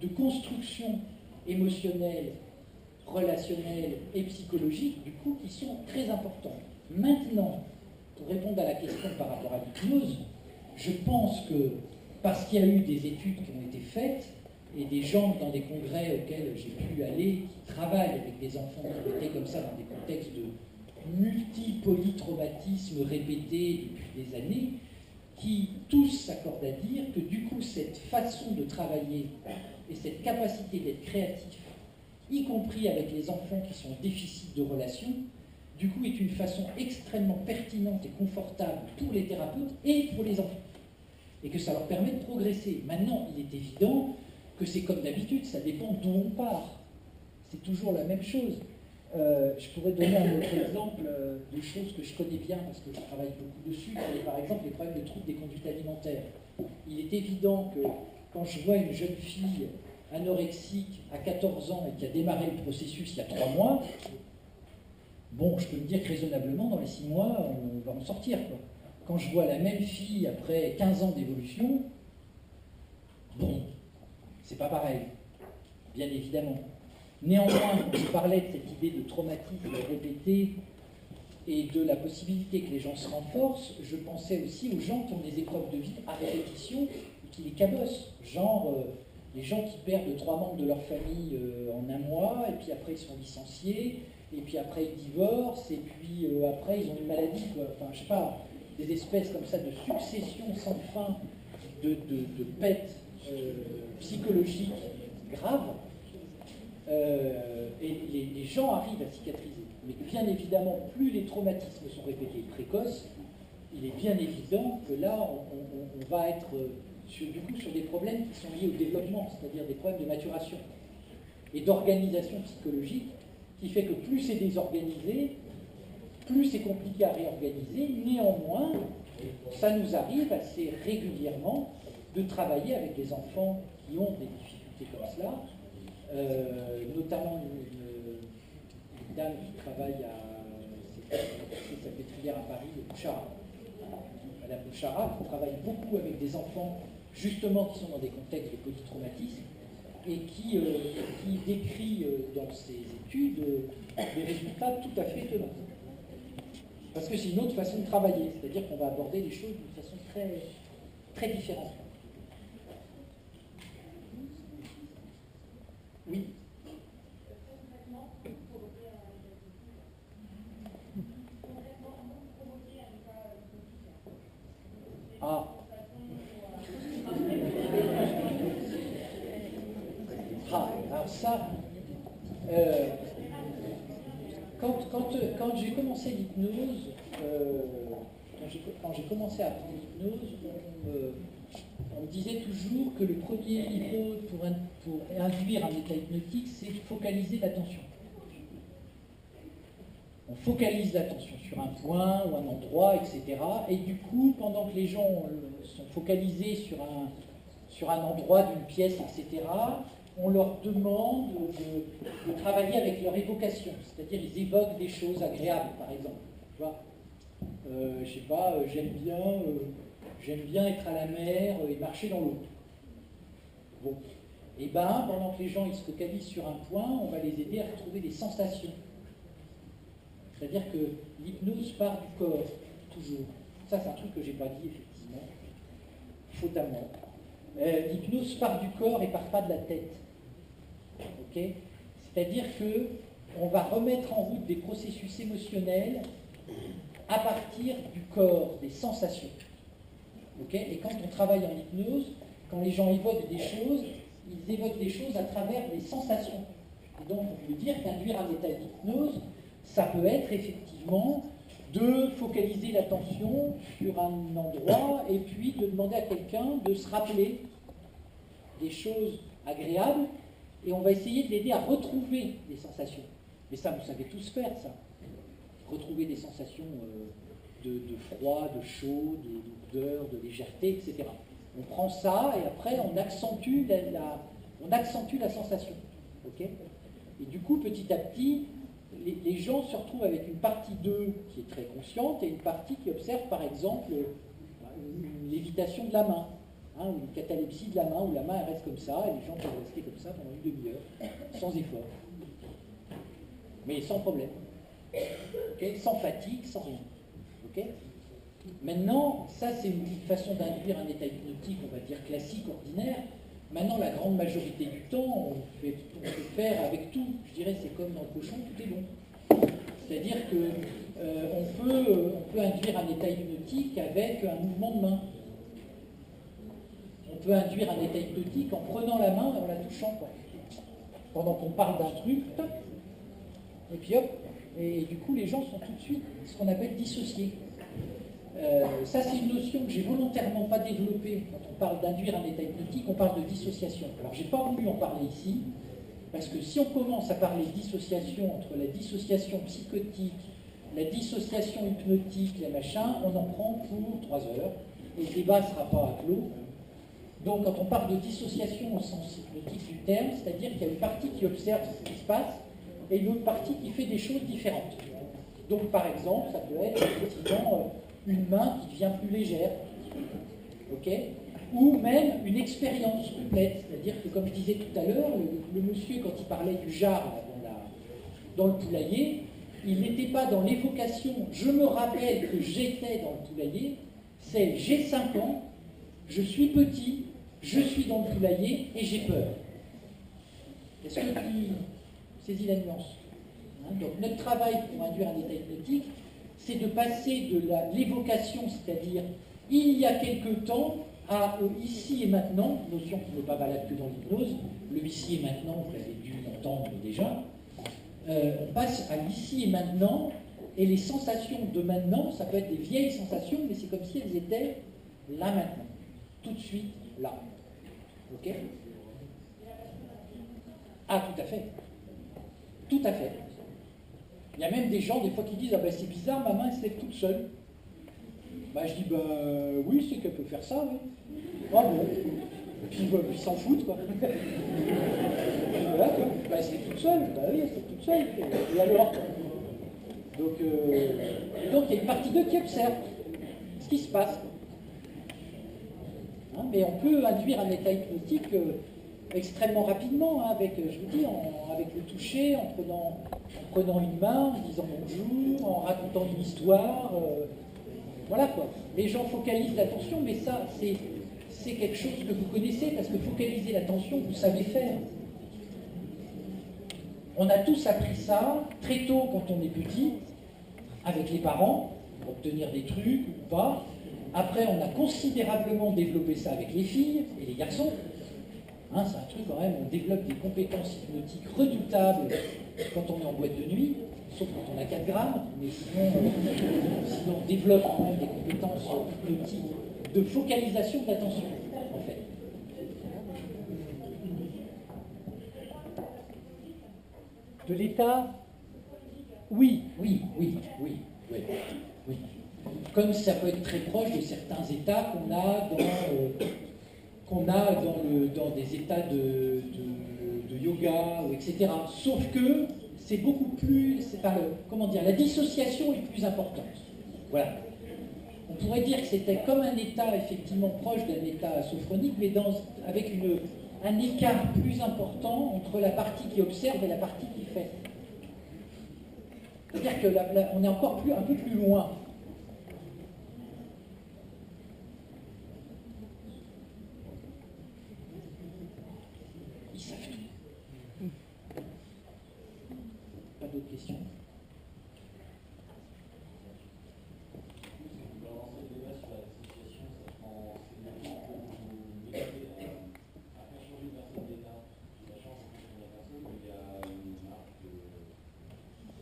de construction émotionnelle, relationnelle et psychologique, du coup, qui sont très importants. Maintenant, pour répondre à la question par rapport à l'hypnose, je pense que parce qu'il y a eu des études qui ont été faites et des gens dans des congrès auxquels j'ai pu aller qui travaillent avec des enfants qui étaient comme ça dans des contextes de multi-polytraumatismes répétés depuis des années, qui tous s'accordent à dire que du coup cette façon de travailler et cette capacité d'être créatif, y compris avec les enfants qui sont en déficit de relation, du coup est une façon extrêmement pertinente et confortable pour les thérapeutes et pour les enfants. Et que ça leur permet de progresser. Maintenant, il est évident que c'est comme d'habitude, ça dépend d'où on part. C'est toujours la même chose. Je pourrais donner un autre exemple de choses que je connais bien parce que je travaille beaucoup dessus, mais par exemple les problèmes de troubles des conduites alimentaires. Il est évident que quand je vois une jeune fille anorexique à 14 ans et qui a démarré le processus il y a 3 mois, bon, je peux me dire que raisonnablement, dans les 6 mois, on va en sortir, quoi. Quand je vois la même fille après 15 ans d'évolution, bon, c'est pas pareil, bien évidemment. Néanmoins, quand je parlais de cette idée de traumatisme répété et de la possibilité que les gens se renforcent, je pensais aussi aux gens qui ont des épreuves de vie à répétition et qui les cabossent. Genre, les gens qui perdent 3 membres de leur famille en 1 mois, et puis après ils sont licenciés, et puis après ils divorcent, et puis après ils ont une maladie, quoi. Enfin, je sais pas, des espèces comme ça de succession sans fin de pètes psychologiques graves, et les gens arrivent à cicatriser. Mais bien évidemment, plus les traumatismes sont répétés et précoces, il est bien évident que là, on va être du coup sur des problèmes qui sont liés au développement, c'est-à-dire des problèmes de maturation et d'organisation psychologique, qui fait que plus c'est désorganisé, plus c'est compliqué à réorganiser. Néanmoins, ça nous arrive assez régulièrement de travailler avec des enfants qui ont des difficultés comme cela, notamment une une dame qui travaille sa pétrière à Paris, Bouchara. Madame Bouchara, qui travaille beaucoup avec des enfants, justement, qui sont dans des contextes de polytraumatisme, et qui décrit dans ses études des résultats tout à fait étonnants. Parce que c'est une autre façon de travailler, c'est-à-dire qu'on va aborder les choses d'une façon très, très différente. Oui. Ah. Ah, alors ça, quand j'ai commencé l'hypnose, quand j'ai commencé à apprendre l'hypnose, on me disait toujours que le premier niveau pour induire un état hypnotique, c'est de focaliser l'attention. On focalise l'attention sur un point ou un endroit, etc. Et du coup, pendant que les gens sont focalisés sur un endroit d'une pièce, etc., on leur demande de travailler avec leur évocation. C'est-à-dire, ils évoquent des choses agréables, par exemple. Tu vois, je sais pas, j'aime bien être à la mer et marcher dans l'eau. Bon. Et ben, pendant que les gens ils se focalisent sur un point, on va les aider à retrouver des sensations. C'est-à-dire que l'hypnose part du corps, toujours. Ça, c'est un truc que je n'ai pas dit, effectivement, fautamment. L'hypnose part du corps et part pas de la tête. Okay, c'est-à-dire qu'on va remettre en route des processus émotionnels à partir du corps, des sensations. Okay, et quand on travaille en hypnose, quand les gens évoquent des choses, ils évoquent des choses à travers des sensations. Et donc, on peut dire qu'induire un état d'hypnose, ça peut être effectivement de focaliser l'attention sur un endroit et puis de demander à quelqu'un de se rappeler des choses agréables et on va essayer de l'aider à retrouver des sensations. Mais ça, vous savez tous faire, ça. Retrouver des sensations de froid, de chaud, d'odeur, de légèreté, etc. On prend ça et après on accentue la sensation. Okay, et du coup, petit à petit, les gens se retrouvent avec une partie d'eux qui est très consciente et une partie qui observe, par exemple, une lévitation de la main, hein, ou une catalepsie de la main, où la main elle reste comme ça, et les gens peuvent rester comme ça pendant une demi-heure, sans effort. Mais sans problème. Okay, sans fatigue, sans rien. Okay, maintenant, ça c'est une façon d'induire un état hypnotique, on va dire classique, ordinaire. Maintenant, la grande majorité du temps, on peut faire avec tout. Je dirais, c'est comme dans le cochon, tout est bon. C'est-à-dire qu'on peut induire un état hypnotique avec un mouvement de main. On peut induire un état hypnotique en prenant la main et en la touchant, quoi. Pendant qu'on parle d'un truc, tac, et puis hop, et du coup, les gens sont tout de suite ce qu'on appelle dissociés. Ça, c'est une notion que j'ai volontairement pas développée quand on parle d'induire un état hypnotique, on parle de dissociation. Alors, j'ai pas voulu en parler ici, parce que si on commence à parler de dissociation entre la dissociation psychotique, la dissociation hypnotique, la machin, on en prend pour 3 heures, et le débat ne sera pas à clos. Donc, quand on parle de dissociation au sens hypnotique du terme, c'est-à-dire qu'il y a une partie qui observe ce qui se passe, et une autre partie qui fait des choses différentes. Donc, par exemple, ça peut être effectivement une main qui devient plus légère, okay, ou même une expérience complète. C'est-à-dire que, comme je disais tout à l'heure, le monsieur, quand il parlait du jar dans le poulailler, il n'était pas dans l'évocation « je me rappelle que j'étais dans le poulailler », c'est « j'ai 5 ans, je suis petit, je suis dans le poulailler et j'ai peur ». Est-ce que tu saisis la nuance? Donc notre travail pour induire un état hypnotique, c'est de passer de l'évocation, c'est-à-dire il y a quelque temps, à ici et maintenant, notion qui n'est pas valable que dans l'hypnose, le ici et maintenant, vous l'avez dû entendre déjà, on passe à l'ici et maintenant, et les sensations de maintenant, ça peut être des vieilles sensations, mais c'est comme si elles étaient là maintenant, tout de suite là. Ok? Ah, tout à fait. Tout à fait. Il y a même des gens, des fois, qui disent « Ah ben c'est bizarre, ma main elle se lève toute seule. » Ben je dis « Ben oui, c'est qu'elle peut faire ça, oui. » Ah bon. Et puis ils s'en foutent, quoi. Voilà, bah, c'est toute seule, bah oui, c'est toute seule. Et alors donc, il y a une partie d'eux qui observe ce qui se passe. Hein, mais on peut induire un état hypnotique extrêmement rapidement, hein, avec, je vous dis, avec le toucher, en prenant une main, en disant bonjour, en racontant une histoire. Voilà quoi. Les gens focalisent l'attention, mais ça, c'est quelque chose que vous connaissez, parce que focaliser l'attention, vous savez faire. On a tous appris ça très tôt quand on est petit, avec les parents, pour obtenir des trucs ou pas. Après, on a considérablement développé ça avec les filles et les garçons. Hein, c'est un truc quand même, on développe des compétences hypnotiques redoutables quand on est en boîte de nuit, sauf quand on a 4 grammes, mais sinon on développe quand même des compétences hypnotiques de focalisation d'attention, en fait. De l'état? Oui. Comme ça peut être très proche de certains états qu'on a dans des états de yoga, etc. Sauf que c'est beaucoup plus, la dissociation est plus importante. Voilà. On pourrait dire que c'était comme un état effectivement proche d'un état sophronique, mais avec un écart plus important entre la partie qui observe et la partie qui fait. C'est-à-dire qu'on est encore un peu plus loin. Ils savent tout. Pas d'autres questions?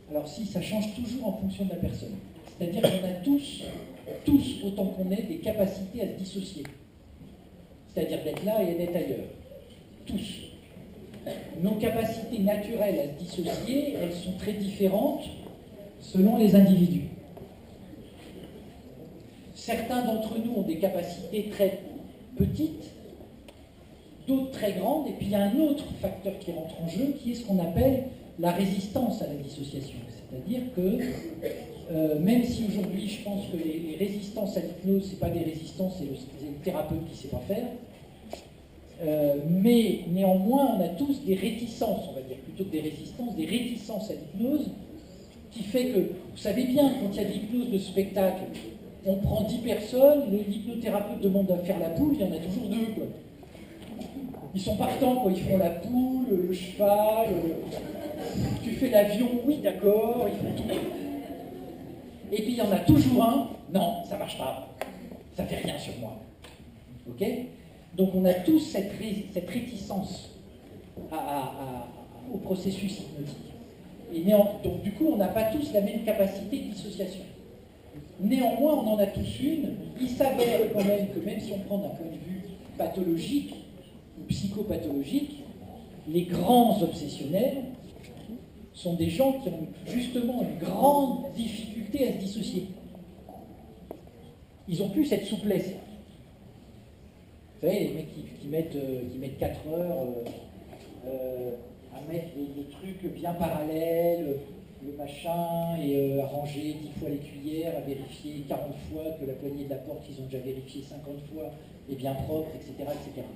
Alors si, ça change toujours en fonction de la personne. C'est-à-dire qu'on a tous, autant qu'on est, des capacités à se dissocier. C'est-à-dire d'être là et d'être ailleurs. Tous. Nos capacités naturelles à se dissocier, elles sont très différentes selon les individus. Certains d'entre nous ont des capacités très petites, d'autres très grandes, et puis il y a un autre facteur qui rentre en jeu, qui est ce qu'on appelle la résistance à la dissociation. C'est-à-dire que, même si aujourd'hui je pense que les résistances à l'hypnose, ce n'est pas des résistances, c'est le thérapeute qui ne sait pas faire, mais néanmoins on a tous des réticences, on va dire, plutôt que des résistances, des réticences à l'hypnose, qui fait que, vous savez bien, quand il y a de l'hypnose de spectacle, on prend 10 personnes, l'hypnothérapeute demande à faire la poule, il y en a toujours 2, quoi. Ils sont partants, quoi. Ils font la poule, le cheval, tu fais l'avion, oui d'accord, ils font tout. Et puis il y en a toujours un, non, ça marche pas, ça fait rien sur moi. Ok? Donc on a tous cette réticence au processus hypnotique. Et donc du coup, on n'a pas tous la même capacité de dissociation. Néanmoins, on en a tous une. Il s'avère quand même que même si on prend d'un point de vue pathologique ou psychopathologique, les grands obsessionnels sont des gens qui ont justement une grande difficulté à se dissocier. Ils ont plus cette souplesse. Vous savez, les mecs qui mettent 4 heures à mettre des trucs bien parallèles, le machin, et à ranger 10 fois les cuillères, à vérifier 40 fois que la poignée de la porte qu'ils ont déjà vérifié 50 fois est bien propre, etc. etc.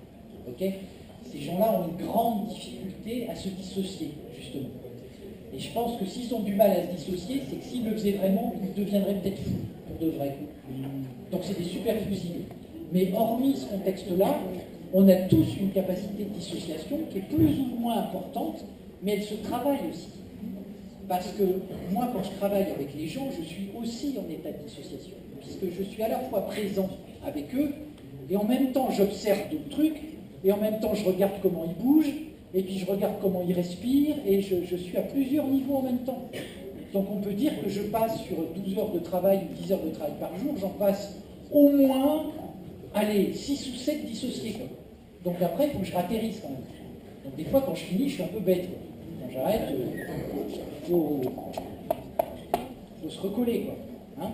Ok ? Ces gens-là ont une grande difficulté à se dissocier, justement. Et je pense que s'ils ont du mal à se dissocier, c'est que s'ils le faisaient vraiment, ils deviendraient peut-être fous, pour de vrai. Donc c'est des super fusillés. Mais hormis ce contexte-là, on a tous une capacité de dissociation qui est plus ou moins importante, mais elle se travaille aussi. Parce que moi, quand je travaille avec les gens, je suis aussi en état de dissociation, puisque je suis à la fois présent avec eux, et en même temps j'observe d'autres trucs, et en même temps je regarde comment ils bougent, et puis je regarde comment ils respirent, et je suis à plusieurs niveaux en même temps. Donc on peut dire que je passe sur 12 heures de travail ou 10 heures de travail par jour, j'en passe au moins, 6 ou 7 dissociés. Quoi. Donc après, il faut que je ratterrisse quand même. Donc des fois, quand je finis, je suis un peu bête. Quoi. Quand j'arrête, il faut se recoller. Quoi. Hein.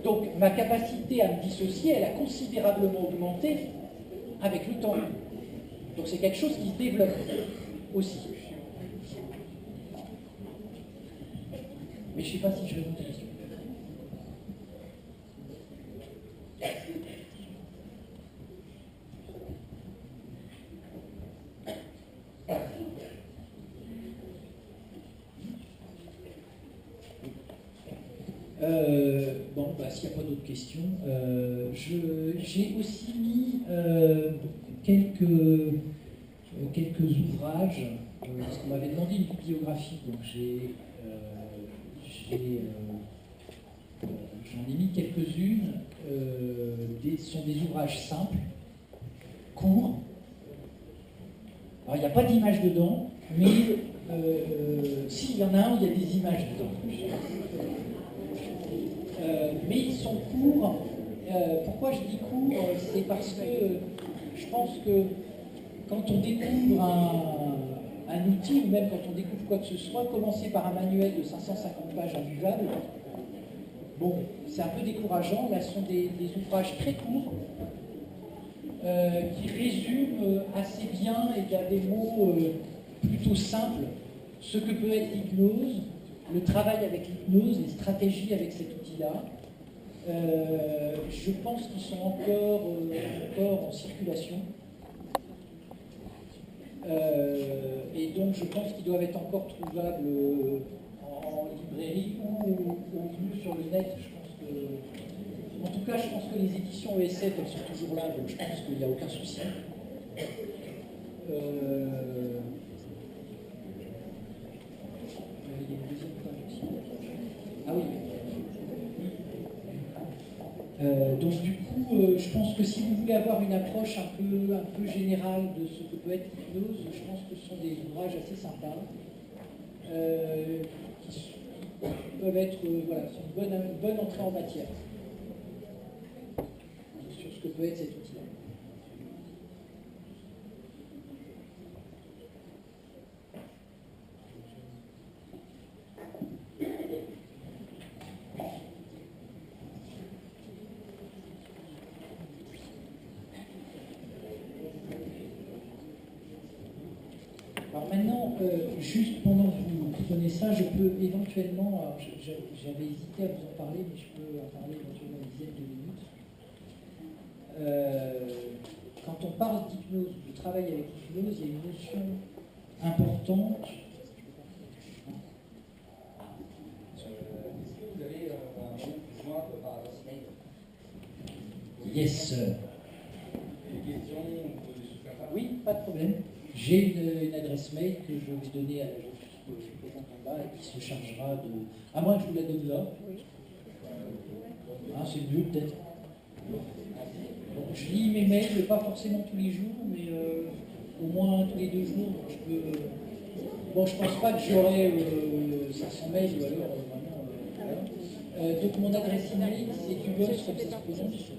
Donc ma capacité à me dissocier, elle a considérablement augmenté avec le temps. Donc c'est quelque chose qui se développe aussi. Mais je ne sais pas si je réponds à ta question. Bon, bah, s'il n'y a pas d'autres questions, j'ai aussi mis quelques ouvrages, parce qu'on m'avait demandé une bibliographie, donc j'en ai mis quelques-unes. Ce sont des ouvrages simples, courts. Alors, il n'y a pas d'image dedans, mais s'il y en a un, il y a des images dedans. Mais ils sont courts. Pourquoi je dis courts? C'est parce que je pense que quand on découvre un outil, ou même quand on découvre quoi que ce soit, commencer par un manuel de 550 pages invivable, bon, c'est un peu décourageant. Là, ce sont des ouvrages très courts qui résument assez bien, et il y a des mots plutôt simples, ce que peut être l'hypnose, le travail avec l'hypnose, les stratégies avec cet outil-là. Je pense qu'ils sont encore en circulation. Et donc je pense qu'ils doivent être encore trouvables en librairie ou sur le net. En tout cas, je pense que les éditions ESF, elles sont toujours là, donc je pense qu'il n'y a aucun souci. Il y a une deuxième page aussi. Ah oui. Donc du coup, je pense que si vous voulez avoir une approche un peu générale de ce que peut être l'hypnose, je pense que ce sont des ouvrages assez sympas qui peuvent être sont une bonne entrée en matière sur ce que peut être cet outil-là. Alors maintenant, juste pendant que vous prenez ça, je peux éventuellement, j'avais hésité à vous en parler, mais je peux en parler éventuellement une dizaine de minutes. Quand on parle d'hypnose, de travail avec l'hypnose, il y a une notion importante. Est-ce que vous avez un nom plus joint par adresse mail? Yes, sir. Des questions ou des choses comme ça? Oui, pas de problème. J'ai une adresse mail que je vais donner à la jeune fille qui est présente en bas et qui se chargera de... À moins que je vous la donne là. C'est mieux peut-être. Je lis mes mails, pas forcément tous les jours, mais au moins tous les 2 jours. Bon, je pense pas que j'aurai 500 mails ou alors vraiment... voilà. Donc mon adresse email, c'est Dubos, comme ça se prononce.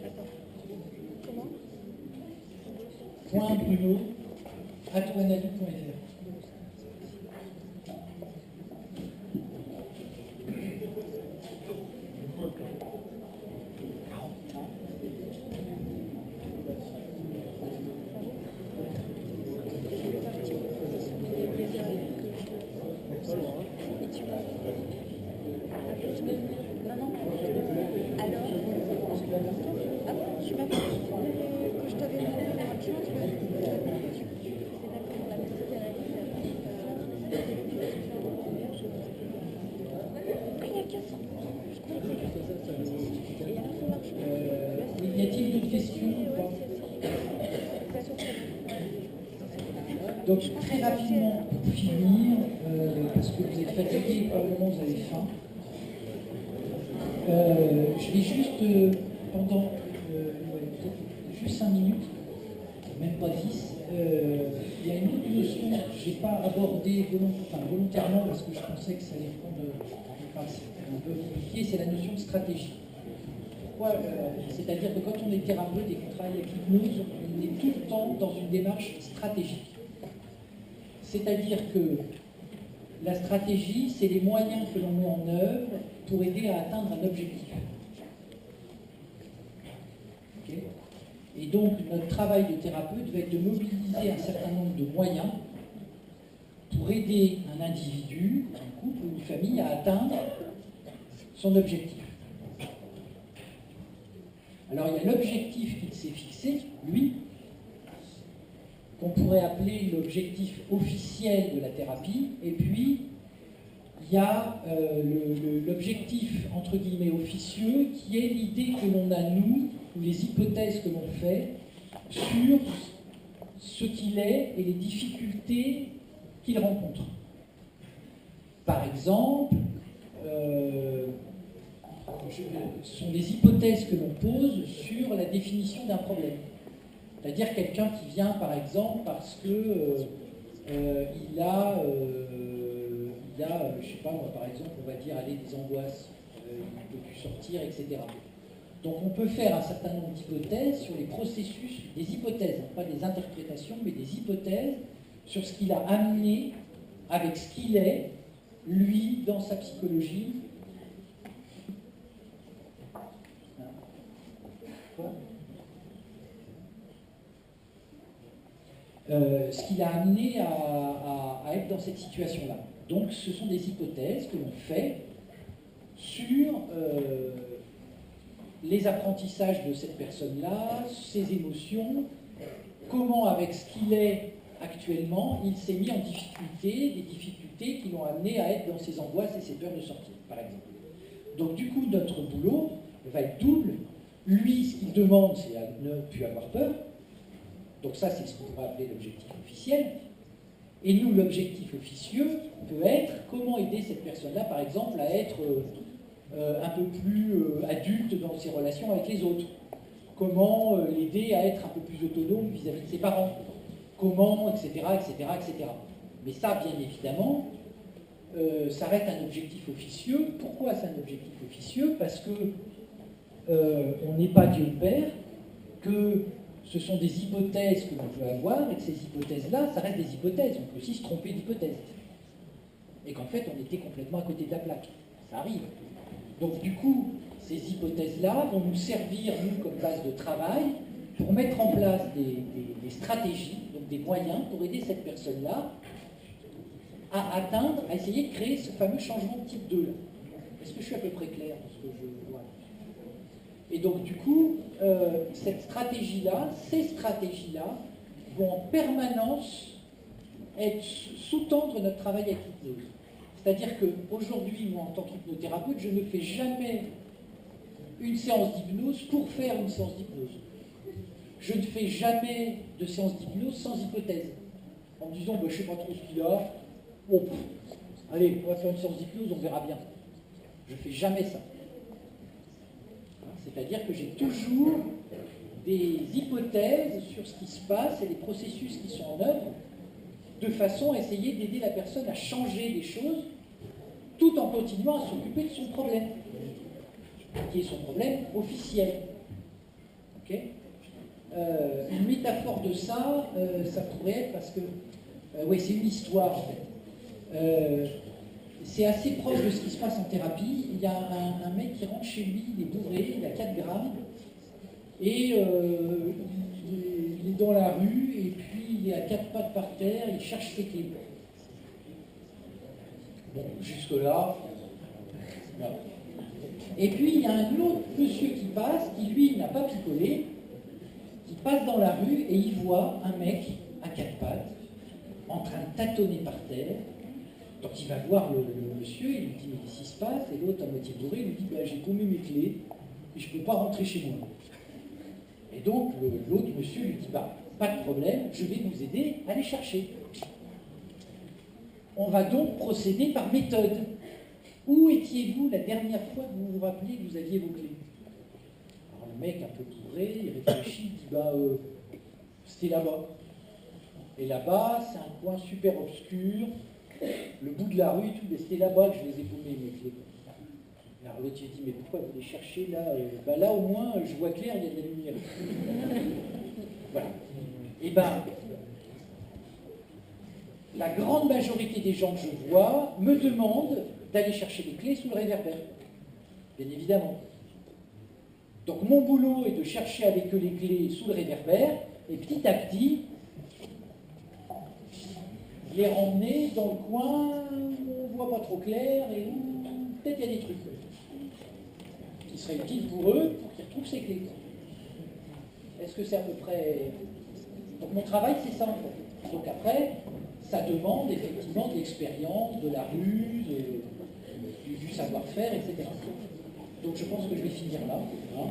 .bruno@wanadoo.fr. Y a-t-il d'autres questions? Donc très rapidement, pour finir, parce que vous êtes fatigué et probablement vous avez faim, je vais juste, pendant juste 5 minutes, même pas 10, il y a une autre notion que je n'ai pas abordée volontairement parce que je pensais que ça allait prendre un peu compliqué, c'est la notion de stratégie. C'est-à-dire que quand on est thérapeute et qu'on travaille avec l'hypnose, on est tout le temps dans une démarche stratégique. C'est-à-dire que la stratégie, c'est les moyens que l'on met en œuvre pour aider à atteindre un objectif. Okay. Et donc, notre travail de thérapeute va être de mobiliser un certain nombre de moyens pour aider un individu, un couple ou une famille à atteindre son objectif. Alors il y a l'objectif qu'il s'est fixé, lui, qu'on pourrait appeler l'objectif officiel de la thérapie, et puis il y a l'objectif entre guillemets officieux, qui est l'idée que l'on a nous, ou les hypothèses que l'on fait sur ce qu'il est et les difficultés qu'il rencontre. Par exemple, ce sont des hypothèses que l'on pose sur la définition d'un problème. C'est-à-dire quelqu'un qui vient, par exemple, parce que il a, je sais pas moi, par exemple, on va dire, aller des angoisses, il ne peut plus sortir, etc. Donc on peut faire un certain nombre d'hypothèses sur les processus, des hypothèses, pas des interprétations, mais des hypothèses sur ce qu'il a amené avec ce qu'il est, lui, dans sa psychologie. Ce qu'il a amené à être dans cette situation-là. Donc ce sont des hypothèses que l'on fait sur les apprentissages de cette personne-là, ses émotions, comment avec ce qu'il est actuellement, il s'est mis en difficulté, des difficultés qui l'ont amené à être dans ses angoisses et ses peurs de sortir, par exemple. Donc du coup, notre boulot va être double. Lui, ce qu'il demande, c'est à ne plus avoir peur. Donc ça, c'est ce qu'on pourrait appeler l'objectif officiel. Et nous, l'objectif officieux peut être comment aider cette personne-là, par exemple, à être un peu plus adulte dans ses relations avec les autres. Comment l'aider à être un peu plus autonome vis-à-vis de ses parents. Comment, etc., etc., etc. Mais ça, bien évidemment, ça reste un objectif officieux. Pourquoi c'est un objectif officieux? Parce que on n'est pas Dieu le Père, que ce sont des hypothèses que l'on peut avoir, et que ces hypothèses-là, ça reste des hypothèses. On peut aussi se tromper d'hypothèse. Et qu'en fait, on était complètement à côté de la plaque. Ça arrive. Donc du coup, ces hypothèses-là vont nous servir, nous, comme base de travail, pour mettre en place des stratégies, donc des moyens pour aider cette personne-là à atteindre, à essayer de créer ce fameux changement de type 2. Là. Est-ce que je suis à peu près clair dans ce que je vois? Et donc du coup, cette stratégie-là, ces stratégies-là, vont en permanence sous-tendre notre travail avec l'hypnose. C'est-à-dire qu'aujourd'hui, moi, en tant qu'hypnothérapeute, je ne fais jamais une séance d'hypnose pour faire une séance d'hypnose. Je ne fais jamais de séance d'hypnose sans hypothèse. En me disant, bah, je ne sais pas trop ce qu'il y a, bon, allez, on va faire une séance d'hypnose, on verra bien. Je ne fais jamais ça. C'est-à-dire que j'ai toujours des hypothèses sur ce qui se passe et les processus qui sont en œuvre, de façon à essayer d'aider la personne à changer des choses, tout en continuant à s'occuper de son problème, qui est son problème officiel. Okay, une métaphore de ça, ça pourrait être parce que, oui, c'est une histoire en fait. C'est assez proche de ce qui se passe en thérapie. Il y a un mec qui rentre chez lui, il est bourré, il a 4 grammes, et il est dans la rue, et puis il est à 4 pattes par terre, il cherche ses clés. Bon, jusque-là, voilà. Et puis il y a un autre monsieur qui passe, qui lui n'a pas picolé, qui passe dans la rue, et il voit un mec à 4 pattes, en train de tâtonner par terre. Donc il va voir le monsieur, il lui dit mais qu'est-ce qui se passe? Et l'autre à moitié bourré lui dit bah, j'ai paumé mes clés et je ne peux pas rentrer chez moi. Et donc l'autre monsieur lui dit bah, pas de problème, je vais vous aider à les chercher. On va donc procéder par méthode. Où étiez-vous la dernière fois que vous vous rappeliez que vous aviez vos clés? Alors le mec un peu bourré, il réfléchit, il dit bah c'était là-bas. Et là-bas, c'est un coin super obscur. Le bout de la rue, tout, c'était là-bas que je les ai paumés, mes clés. Alors l'autre il dit, mais pourquoi vous les cherchez là? Ben là au moins, je vois clair, il y a de la lumière. Voilà. Et ben, la grande majorité des gens que je vois me demandent d'aller chercher les clés sous le réverbère. Bien évidemment. Donc mon boulot est de chercher avec eux les clés sous le réverbère, et petit à petit, les ramener dans le coin où on ne voit pas trop clair et où peut-être il y a des trucs. serait utile pour eux pour qu'ils retrouvent ces clés. Est-ce que c'est à peu près... Donc mon travail, c'est ça en fait. Donc après, ça demande effectivement de l'expérience, de la ruse, du savoir-faire, etc. Donc je pense que je vais finir là. Hein.